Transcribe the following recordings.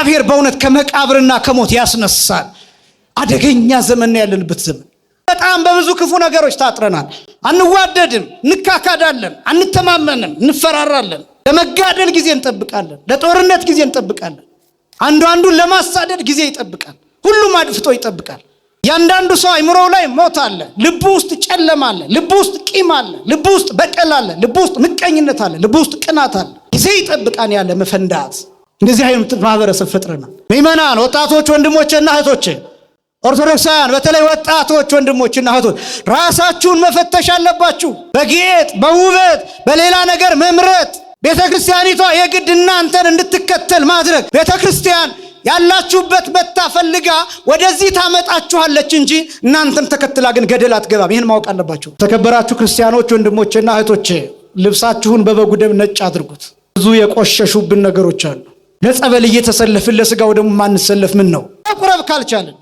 እግዚአብሔር በእውነት ከመቃብርና ከሞት ያስነሳል። አደገኛ ዘመን ያለንበት ዘመን። በጣም በብዙ ክፉ ነገሮች ታጥረናል። አንዋደድም፣ እንካካዳለን፣ አንተማመንም፣ እንፈራራለን። ለመጋደል ጊዜ እንጠብቃለን፣ ለጦርነት ጊዜ እንጠብቃለን። አንዱን ለማሳደድ ጊዜ ይጠብቃል። ሁሉም አድፍጦ ይጠብቃል። ያንዳንዱ ሰው አይምሮው ላይ ሞት አለ፣ ልቡ ውስጥ ጨለማ አለ፣ ልቡ ውስጥ ቂም አለ፣ ልቡ ውስጥ በቀል አለ፣ ልቡ ውስጥ ምቀኝነት አለ፣ ልቡ ውስጥ ቅናት አለ። ጊዜ ይጠብቃን ያለ መፈንዳት። እንደዚህ አይነት ማህበረሰብ ፈጥረናል። ምእመናን፣ ወጣቶች፣ ወንድሞችና እህቶች፣ ኦርቶዶክሳውያን በተለይ ወጣቶች ወንድሞችና እህቶች ራሳችሁን መፈተሽ አለባችሁ። በጌጥ በውበት በሌላ ነገር መምረጥ ቤተክርስቲያኒቷ የግድ እናንተን እንድትከተል ማድረግ ቤተክርስቲያን ያላችሁበት መታ ፈልጋ ወደዚህ ታመጣችኋለች እንጂ እናንተን ተከትላ ግን ገደል አትገባም። ይህን ማወቅ አለባችሁ። ተከበራችሁ ክርስቲያኖች ወንድሞቼና እህቶቼ ልብሳችሁን በበጉ ደም ነጭ አድርጉት። ብዙ የቆሸሹብን ነገሮች አሉ። ለጸበል እየተሰለፍን ለስጋው ደግሞ ማንሰለፍ ምን ነው? መቁረብ ካልቻልን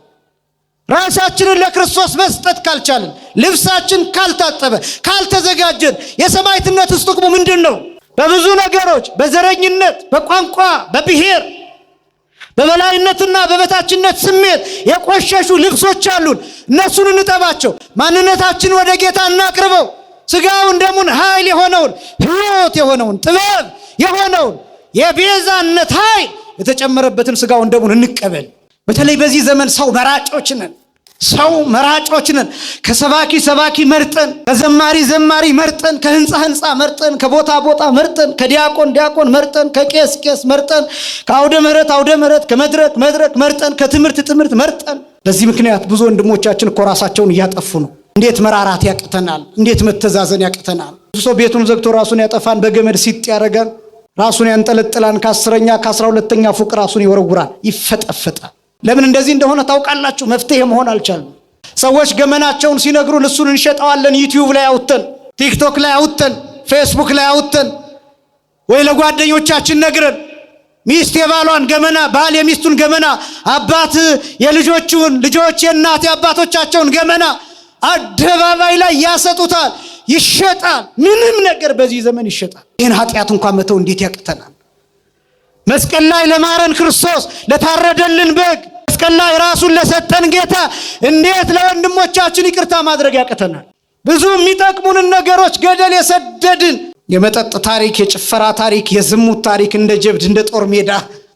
ራሳችንን ለክርስቶስ መስጠት ካልቻልን ልብሳችን ካልታጠበ ካልተዘጋጀን የሰማዕትነት ጥቅሙ ምንድን ነው? በብዙ ነገሮች በዘረኝነት በቋንቋ በብሔር በበላይነትና በበታችነት ስሜት የቆሸሹ ልብሶች አሉን። እነሱን እንጠባቸው። ማንነታችን ወደ ጌታ እናቅርበው። ስጋውን ደሙን ኃይል የሆነውን ሕይወት የሆነውን ጥበብ የሆነውን የቤዛነት ኃይል የተጨመረበትን ስጋውን ደሙን እንቀበል። በተለይ በዚህ ዘመን ሰው መራጮች ነን። ከሰባኪ መርጠን፣ ከዘማሪ መርጠን፣ ከህንፃ መርጠን፣ ከቦታ መርጠን፣ ከዲያቆን መርጠን፣ ከቄስ መርጠን፣ ከአውደ ምህረት ከመድረክ መርጠን፣ ከትምህርት መርጠን። በዚህ ምክንያት ብዙ ወንድሞቻችን እኮ ራሳቸውን እያጠፉ ነው። እንዴት መራራት ያቅተናል? እንዴት መተዛዘን ያቅተናል? ብዙ ሰው ቤቱን ዘግቶ ራሱን ያጠፋን፣ በገመድ ሲጥ ያደርጋል፣ ራሱን ያንጠለጥላን፣ ከ10ኛ ከ12ኛ ፎቅ ራሱን ይወረውራል፣ ይፈጠፈጣል። ለምን እንደዚህ እንደሆነ ታውቃላችሁ? መፍትሄ መሆን አልቻለም። ሰዎች ገመናቸውን ሲነግሩን እሱን እንሸጠዋለን። ዩቲዩብ ላይ አውጥተን፣ ቲክቶክ ላይ አውጥተን፣ ፌስቡክ ላይ አውጥተን ወይ ለጓደኞቻችን ነግረን ሚስት የባሏን ገመና፣ ባል የሚስቱን ገመና፣ አባት የልጆቹን፣ ልጆች የእናት የአባቶቻቸውን ገመና አደባባይ ላይ ያሰጡታል፣ ይሸጣል። ምንም ነገር በዚህ ዘመን ይሸጣል። ይህን ኃጢአት እንኳን መተው እንዴት ያቅተናል? መስቀል ላይ ለማረን ክርስቶስ ለታረደልን በግ መስቀል ላይ ራሱን ለሰጠን ጌታ እንዴት ለወንድሞቻችን ይቅርታ ማድረግ ያቅተናል? ብዙ የሚጠቅሙንን ነገሮች ገደል የሰደድን የመጠጥ ታሪክ፣ የጭፈራ ታሪክ፣ የዝሙት ታሪክ እንደ ጀብድ እንደ ጦር ሜዳ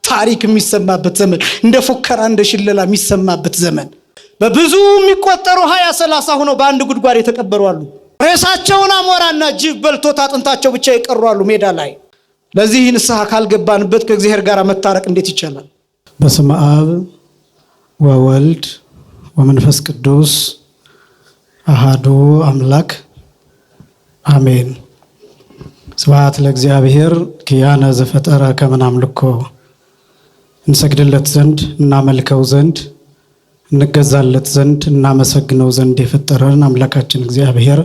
ታሪክ የሚሰማበት ዘመን፣ እንደ ፉከራ እንደ ሽለላ የሚሰማበት ዘመን። በብዙ የሚቆጠሩ 20-30 ሆነው በአንድ ጉድጓድ የተቀበሩ አሉ። ሬሳቸውን አሞራና ጅብ በልቶት አጥንታቸው ብቻ የቀሩ አሉ ሜዳ ላይ። ለዚህ ንስሐ ካልገባንበት ከእግዚአብሔር ጋር መታረቅ እንዴት ይቻላል? በስመ አብ ወወልድ ወመንፈስ ቅዱስ አሃዱ አምላክ አሜን። ስብሐት ለእግዚአብሔር ኪያነ ዘፈጠረ ከመ ናምልኮ። እንሰግድለት ዘንድ እናመልከው ዘንድ እንገዛለት ዘንድ እናመሰግነው ዘንድ የፈጠረን አምላካችን እግዚአብሔር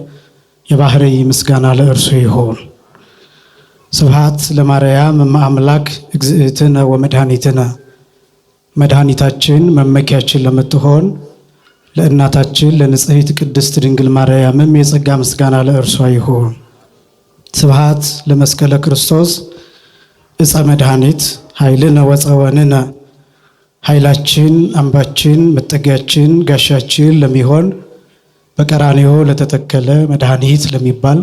የባህርይ ምስጋና ለእርሱ ይሁን። ስብሐት ለማርያም እመ አምላክ እግዝእትነ ወመድኃኒትነ። መድኃኒታችን መመኪያችን ለምትሆን ለእናታችን ለንጽሕት ቅድስት ድንግል ማርያምም የጸጋ ምስጋና ለእርሷ ይሁን። ስብሐት ለመስቀለ ክርስቶስ ዕፀ መድኃኒት ኃይልነ ወፀወንነ። ኃይላችን፣ አምባችን፣ መጠጊያችን፣ ጋሻችን ለሚሆን በቀራንዮ ለተተከለ መድኃኒት ለሚባል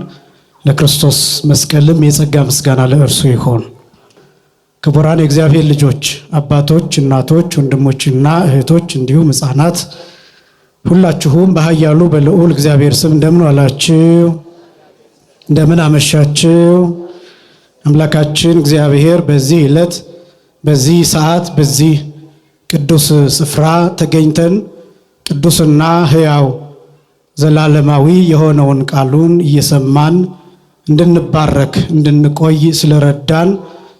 ለክርስቶስ መስቀልም የጸጋ ምስጋና ለእርሱ ይሁን። ክቡራን የእግዚአብሔር ልጆች፣ አባቶች፣ እናቶች፣ ወንድሞችና እህቶች እንዲሁም ሕፃናት ሁላችሁም በኃያሉ በልዑል እግዚአብሔር ስም እንደምን ዋላችሁ? እንደምን አመሻችሁ? አምላካችን እግዚአብሔር በዚህ ዕለት በዚህ ሰዓት በዚህ ቅዱስ ስፍራ ተገኝተን ቅዱስና ሕያው ዘላለማዊ የሆነውን ቃሉን እየሰማን እንድንባረክ እንድንቆይ ስለረዳን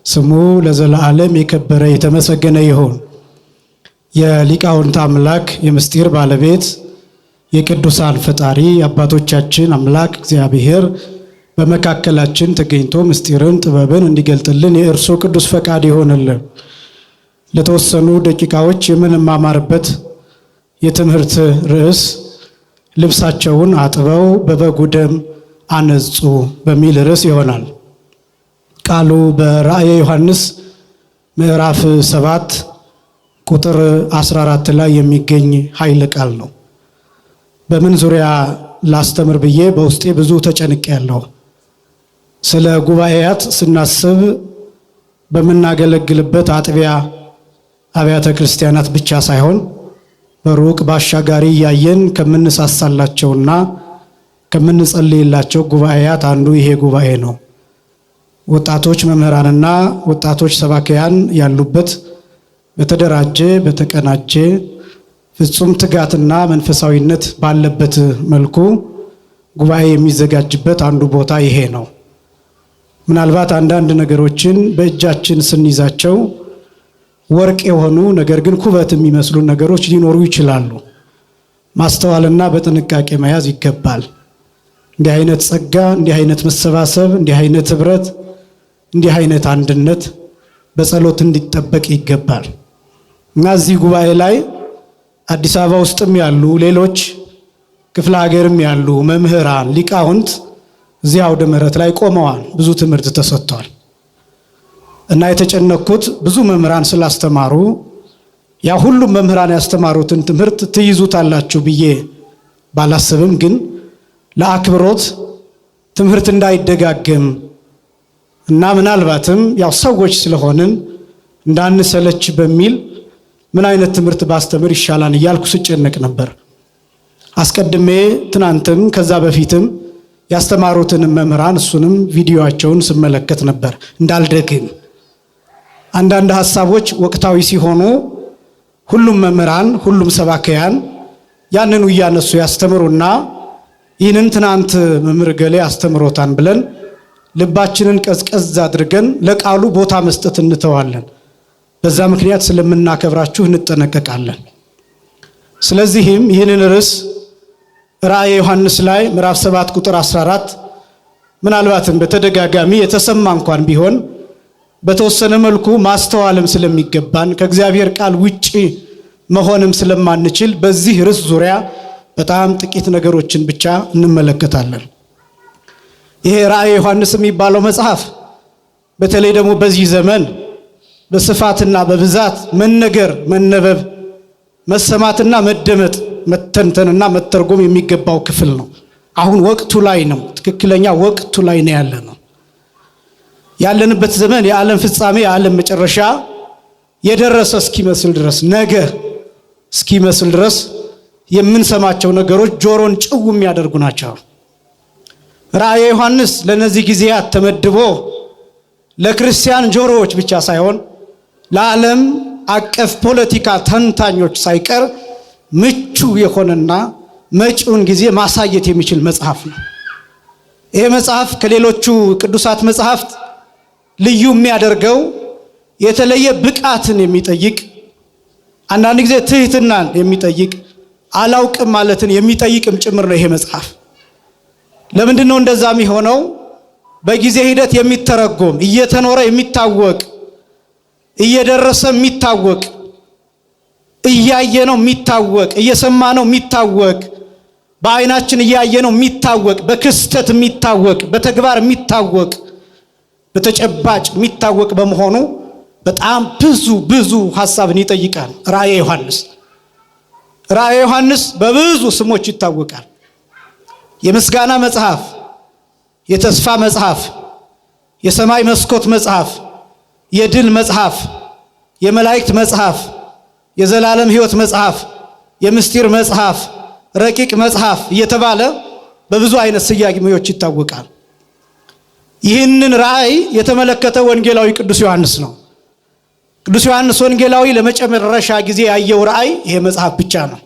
ስሙ ለዘላለም የከበረ የተመሰገነ ይሁን። የሊቃውንት አምላክ የምስጢር ባለቤት የቅዱሳን ፈጣሪ አባቶቻችን አምላክ እግዚአብሔር በመካከላችን ተገኝቶ ምስጢርን ጥበብን እንዲገልጥልን የእርሱ ቅዱስ ፈቃድ ይሆንልን። ለተወሰኑ ደቂቃዎች የምንማማርበት የትምህርት ርዕስ ልብሳቸውን አጥበው በበጉ ደም አነጹ በሚል ርዕስ ይሆናል። ቃሉ በራእየ ዮሐንስ ምዕራፍ 7 ቁጥር 14 ላይ የሚገኝ ኃይለ ቃል ነው። በምን ዙሪያ ላስተምር ብዬ በውስጤ ብዙ ተጨንቄያለሁ። ስለ ጉባኤያት ስናስብ በምናገለግልበት አጥቢያ አብያተ ክርስቲያናት ብቻ ሳይሆን በሩቅ ባሻጋሪ እያየን ከምንሳሳላቸውና ከምንጸልይላቸው ጉባኤያት አንዱ ይሄ ጉባኤ ነው። ወጣቶች መምህራንና ወጣቶች ሰባክያን ያሉበት በተደራጀ በተቀናጀ ፍጹም ትጋትና መንፈሳዊነት ባለበት መልኩ ጉባኤ የሚዘጋጅበት አንዱ ቦታ ይሄ ነው። ምናልባት አንዳንድ ነገሮችን በእጃችን ስንይዛቸው ወርቅ የሆኑ ነገር ግን ኩበት የሚመስሉ ነገሮች ሊኖሩ ይችላሉ። ማስተዋልና በጥንቃቄ መያዝ ይገባል። እንዲህ አይነት ጸጋ፣ እንዲህ አይነት መሰባሰብ፣ እንዲህ አይነት ህብረት፣ እንዲህ አይነት አንድነት በጸሎት እንዲጠበቅ ይገባል እና እዚህ ጉባኤ ላይ አዲስ አበባ ውስጥም ያሉ ሌሎች ክፍለ ሀገርም ያሉ መምህራን ሊቃውንት እዚህ አውደ ምሕረት ላይ ቆመዋል። ብዙ ትምህርት ተሰጥቷል እና የተጨነኩት ብዙ መምህራን ስላስተማሩ ያ ሁሉም መምህራን ያስተማሩትን ትምህርት ትይዙታላችሁ ብዬ ባላስብም ግን ለአክብሮት ትምህርት እንዳይደጋገም እና ምናልባትም ያው ሰዎች ስለሆንን እንዳንሰለች በሚል ምን አይነት ትምህርት ባስተምር ይሻላል እያልኩ ስጨነቅ ነበር። አስቀድሜ ትናንትም ከዛ በፊትም ያስተማሩትን መምህራን እሱንም ቪዲዮአቸውን ስመለከት ነበር እንዳልደግም። አንዳንድ ሐሳቦች ወቅታዊ ሲሆኑ ሁሉም መምህራን ሁሉም ሰባክያን ያንኑ እያነሱ ያስተምሩና ይህንን ትናንት መምህር ገሌ አስተምሮታን ብለን ልባችንን ቀዝቀዝ አድርገን ለቃሉ ቦታ መስጠት እንተዋለን። በዛ ምክንያት ስለምናከብራችሁ እንጠነቀቃለን። ስለዚህም ይህንን ርዕስ ራእየ ዮሐንስ ላይ ምዕራፍ 7 ቁጥር 14 ምናልባትም በተደጋጋሚ የተሰማ እንኳን ቢሆን በተወሰነ መልኩ ማስተዋልም ስለሚገባን ከእግዚአብሔር ቃል ውጪ መሆንም ስለማንችል በዚህ ርዕስ ዙሪያ በጣም ጥቂት ነገሮችን ብቻ እንመለከታለን። ይሄ ራእየ ዮሐንስ የሚባለው መጽሐፍ በተለይ ደግሞ በዚህ ዘመን በስፋትና በብዛት መነገር፣ መነበብ፣ መሰማትና መደመጥ፣ መተንተንና መተርጎም የሚገባው ክፍል ነው። አሁን ወቅቱ ላይ ነው። ትክክለኛ ወቅቱ ላይ ነው ያለነው። ያለንበት ዘመን የዓለም ፍጻሜ የዓለም መጨረሻ የደረሰ እስኪመስል ድረስ ነገ እስኪመስል ድረስ የምንሰማቸው ነገሮች ጆሮን ጭው የሚያደርጉ ናቸው። ራእየ ዮሐንስ ለነዚህ ጊዜያት ተመድቦ ለክርስቲያን ጆሮዎች ብቻ ሳይሆን ለዓለም አቀፍ ፖለቲካ ተንታኞች ሳይቀር ምቹ የሆነና መጪውን ጊዜ ማሳየት የሚችል መጽሐፍ ነው። ይሄ መጽሐፍ ከሌሎቹ ቅዱሳት መጽሐፍት ልዩ የሚያደርገው የተለየ ብቃትን የሚጠይቅ አንዳንድ ጊዜ ትህትናን የሚጠይቅ አላውቅም ማለትን የሚጠይቅም ጭምር ነው ይሄ መጽሐፍ። ለምንድን ነው እንደዛ የሚሆነው? በጊዜ ሂደት የሚተረጎም እየተኖረ የሚታወቅ እየደረሰ የሚታወቅ እያየነው የሚታወቅ እየሰማነው የሚታወቅ በአይናችን እያየነው የሚታወቅ በክስተት የሚታወቅ በተግባር የሚታወቅ በተጨባጭ የሚታወቅ በመሆኑ በጣም ብዙ ሐሳብን ይጠይቃል። ራእየ ዮሐንስ በብዙ ስሞች ይታወቃል። የምስጋና መጽሐፍ፣ የተስፋ መጽሐፍ፣ የሰማይ መስኮት መጽሐፍ፣ የድል መጽሐፍ፣ የመላእክት መጽሐፍ፣ የዘላለም ሕይወት መጽሐፍ፣ የምስጢር መጽሐፍ፣ ረቂቅ መጽሐፍ እየተባለ በብዙ አይነት ስያሜዎች ይታወቃል። ይህንን ራእይ የተመለከተ ወንጌላዊ ቅዱስ ዮሐንስ ነው። ቅዱስ ዮሐንስ ወንጌላዊ ለመጨረሻ ጊዜ ያየው ራእይ ይሄ መጽሐፍ ብቻ ነው።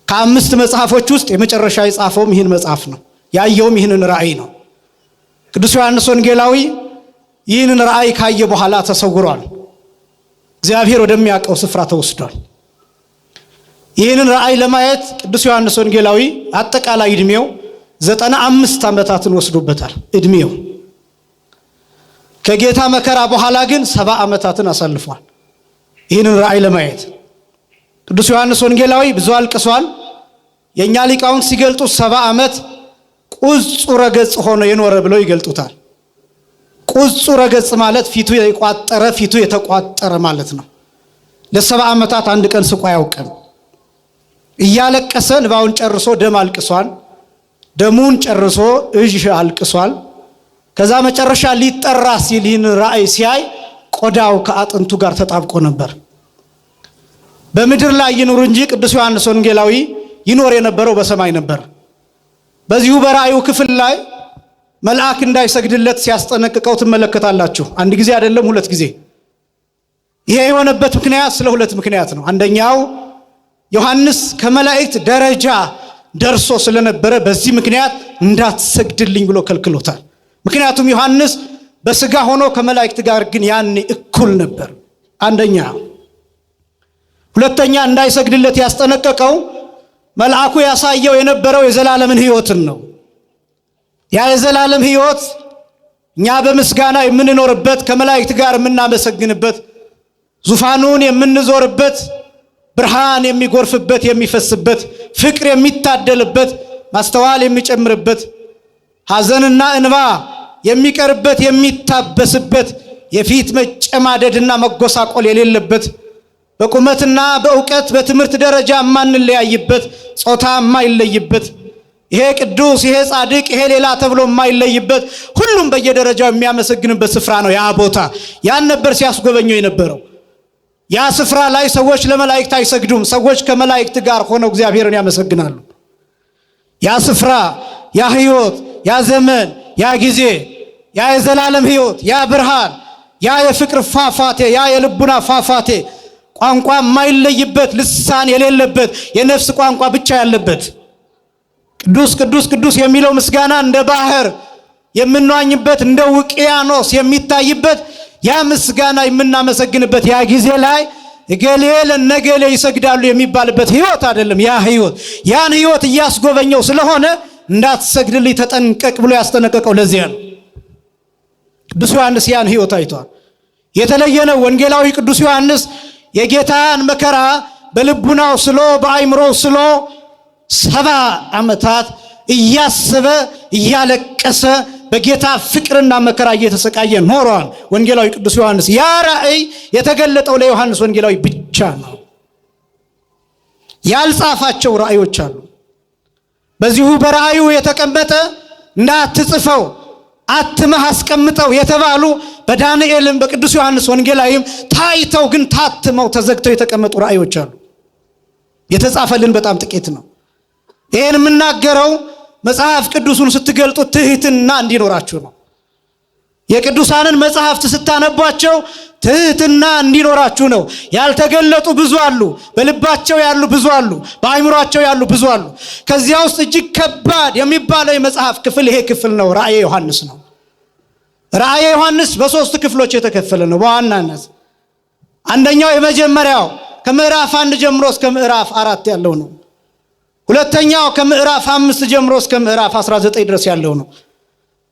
ከ5 መጽሐፎች ውስጥ የመጨረሻ የጻፈውም ይህን መጽሐፍ ነው። ያየውም ይህንን ራእይ ነው። ቅዱስ ዮሐንስ ወንጌላዊ ይህንን ራእይ ካየ በኋላ ተሰውሯል። እግዚአብሔር ወደሚያውቀው ስፍራ ተወስዷል። ይህንን ራእይ ለማየት ቅዱስ ዮሐንስ ወንጌላዊ አጠቃላይ ዕድሜው 95 ዓመታትን ወስዶበታል። ዕድሜው ከጌታ መከራ በኋላ ግን 70 ዓመታትን አሳልፏል ይህንን ራእይ ለማየት። ቅዱስ ዮሐንስ ወንጌላዊ ብዙ አልቅሷል። የእኛ ሊቃውንት ሲገልጡ 70 ዓመት ቁጹረ ገጽ ሆኖ የኖረ ብለው ይገልጡታል። ቁጹረ ገጽ ማለት ፊቱ የቋጠረ ፊቱ የተቋጠረ ማለት ነው። ለ70 ዓመታት አንድ ቀን ስቆ አያውቅም። እያለቀሰ እንባውን ጨርሶ ደም አልቅሷል። ደሙን ጨርሶ እጅ አልቅሷል። ከዛ መጨረሻ ሊጠራ ሲል ይህን ራእይ ሲያይ ቆዳው ከአጥንቱ ጋር ተጣብቆ ነበር። በምድር ላይ ይኖር እንጂ ቅዱስ ዮሐንስ ወንጌላዊ ይኖር የነበረው በሰማይ ነበር። በዚሁ በራእዩ ክፍል ላይ መልአክ እንዳይሰግድለት ሲያስጠነቅቀው ትመለከታላችሁ። አንድ ጊዜ አይደለም 2 ጊዜ። ይሄ የሆነበት ምክንያት ስለ 2 ምክንያት ነው። አንደኛው ዮሐንስ ከመላእክት ደረጃ ደርሶ ስለነበረ በዚህ ምክንያት እንዳትሰግድልኝ ብሎ ከልክሎታል። ምክንያቱም ዮሐንስ በስጋ ሆኖ ከመላእክት ጋር ግን ያኔ እኩል ነበር። አንደኛ። ሁለተኛ እንዳይሰግድለት ያስጠነቀቀው መልአኩ ያሳየው የነበረው የዘላለምን ሕይወትን ነው። ያ የዘላለም ሕይወት እኛ በምስጋና የምንኖርበት፣ ከመላእክት ጋር የምናመሰግንበት፣ ዙፋኑን የምንዞርበት፣ ብርሃን የሚጎርፍበት የሚፈስበት፣ ፍቅር የሚታደልበት፣ ማስተዋል የሚጨምርበት፣ ሐዘንና እንባ የሚቀርበት የሚታበስበት፣ የፊት መጨማደድና መጎሳቆል የሌለበት፣ በቁመትና በእውቀት በትምህርት ደረጃ የማንለያይበት፣ ጾታ የማይለይበት፣ ይሄ ቅዱስ ይሄ ጻድቅ ይሄ ሌላ ተብሎ የማይለይበት፣ ሁሉም በየደረጃው የሚያመሰግንበት ስፍራ ነው ያ ቦታ። ያን ነበር ሲያስጎበኘው የነበረው። ያ ስፍራ ላይ ሰዎች ለመላእክት አይሰግዱም። ሰዎች ከመላእክት ጋር ሆነው እግዚአብሔርን ያመሰግናሉ። ያ ስፍራ፣ ያ ሕይወት፣ ያ ዘመን፣ ያ ጊዜ፣ ያ የዘላለም ሕይወት፣ ያ ብርሃን፣ ያ የፍቅር ፏፏቴ፣ ያ የልቡና ፏፏቴ፣ ቋንቋ የማይለይበት፣ ልሳን የሌለበት፣ የነፍስ ቋንቋ ብቻ ያለበት፣ ቅዱስ ቅዱስ ቅዱስ የሚለው ምስጋና እንደ ባህር የምንዋኝበት እንደ ውቅያኖስ የሚታይበት ያ ምስጋና የምናመሰግንበት ያ ጊዜ ላይ እገሌ ለነገሌ ይሰግዳሉ የሚባልበት ሕይወት አይደለም። ያ ሕይወት ያን ሕይወት እያስጎበኘው ስለሆነ እንዳትሰግድልኝ ተጠንቀቅ ብሎ ያስጠነቀቀው ለዚያ ነው። ቅዱስ ዮሐንስ ያን ሕይወት አይቷል። የተለየ ነው። ወንጌላዊ ቅዱስ ዮሐንስ የጌታን መከራ በልቡናው ስሎ በአይምሮው ስሎ 70 ዓመታት እያሰበ እያለቀሰ በጌታ ፍቅርና መከራ እየተሰቃየ ኖሯል ወንጌላዊ ቅዱስ ዮሐንስ። ያ ራእይ የተገለጠው ለዮሐንስ ወንጌላዊ ብቻ ነው። ያልጻፋቸው ራእዮች አሉ። በዚሁ በራእዩ የተቀመጠ እንዳትጽፈው አትመህ አስቀምጠው የተባሉ በዳንኤልም በቅዱስ ዮሐንስ ወንጌላዊም ታይተው ግን ታትመው ተዘግተው የተቀመጡ ራእዮች አሉ። የተጻፈልን በጣም ጥቂት ነው። ይሄን የምናገረው መጽሐፍ ቅዱሱን ስትገልጡ ትህትና እንዲኖራችሁ ነው። የቅዱሳንን መጽሐፍት ስታነቧቸው ትህትና እንዲኖራችሁ ነው። ያልተገለጡ ብዙ አሉ። በልባቸው ያሉ ብዙ አሉ። በአይምሯቸው ያሉ ብዙ አሉ። ከዚያ ውስጥ እጅግ ከባድ የሚባለው የመጽሐፍ ክፍል ይሄ ክፍል ነው። ራእየ ዮሐንስ ነው። ራእየ ዮሐንስ በ3 ክፍሎች የተከፈለ ነው። በዋናነት አንደኛው የመጀመሪያው ከምዕራፍ 1 ጀምሮ እስከ ምዕራፍ 4 ያለው ነው። ሁለተኛው ከምዕራፍ 5 ጀምሮ እስከ ምዕራፍ 19 ድረስ ያለው ነው።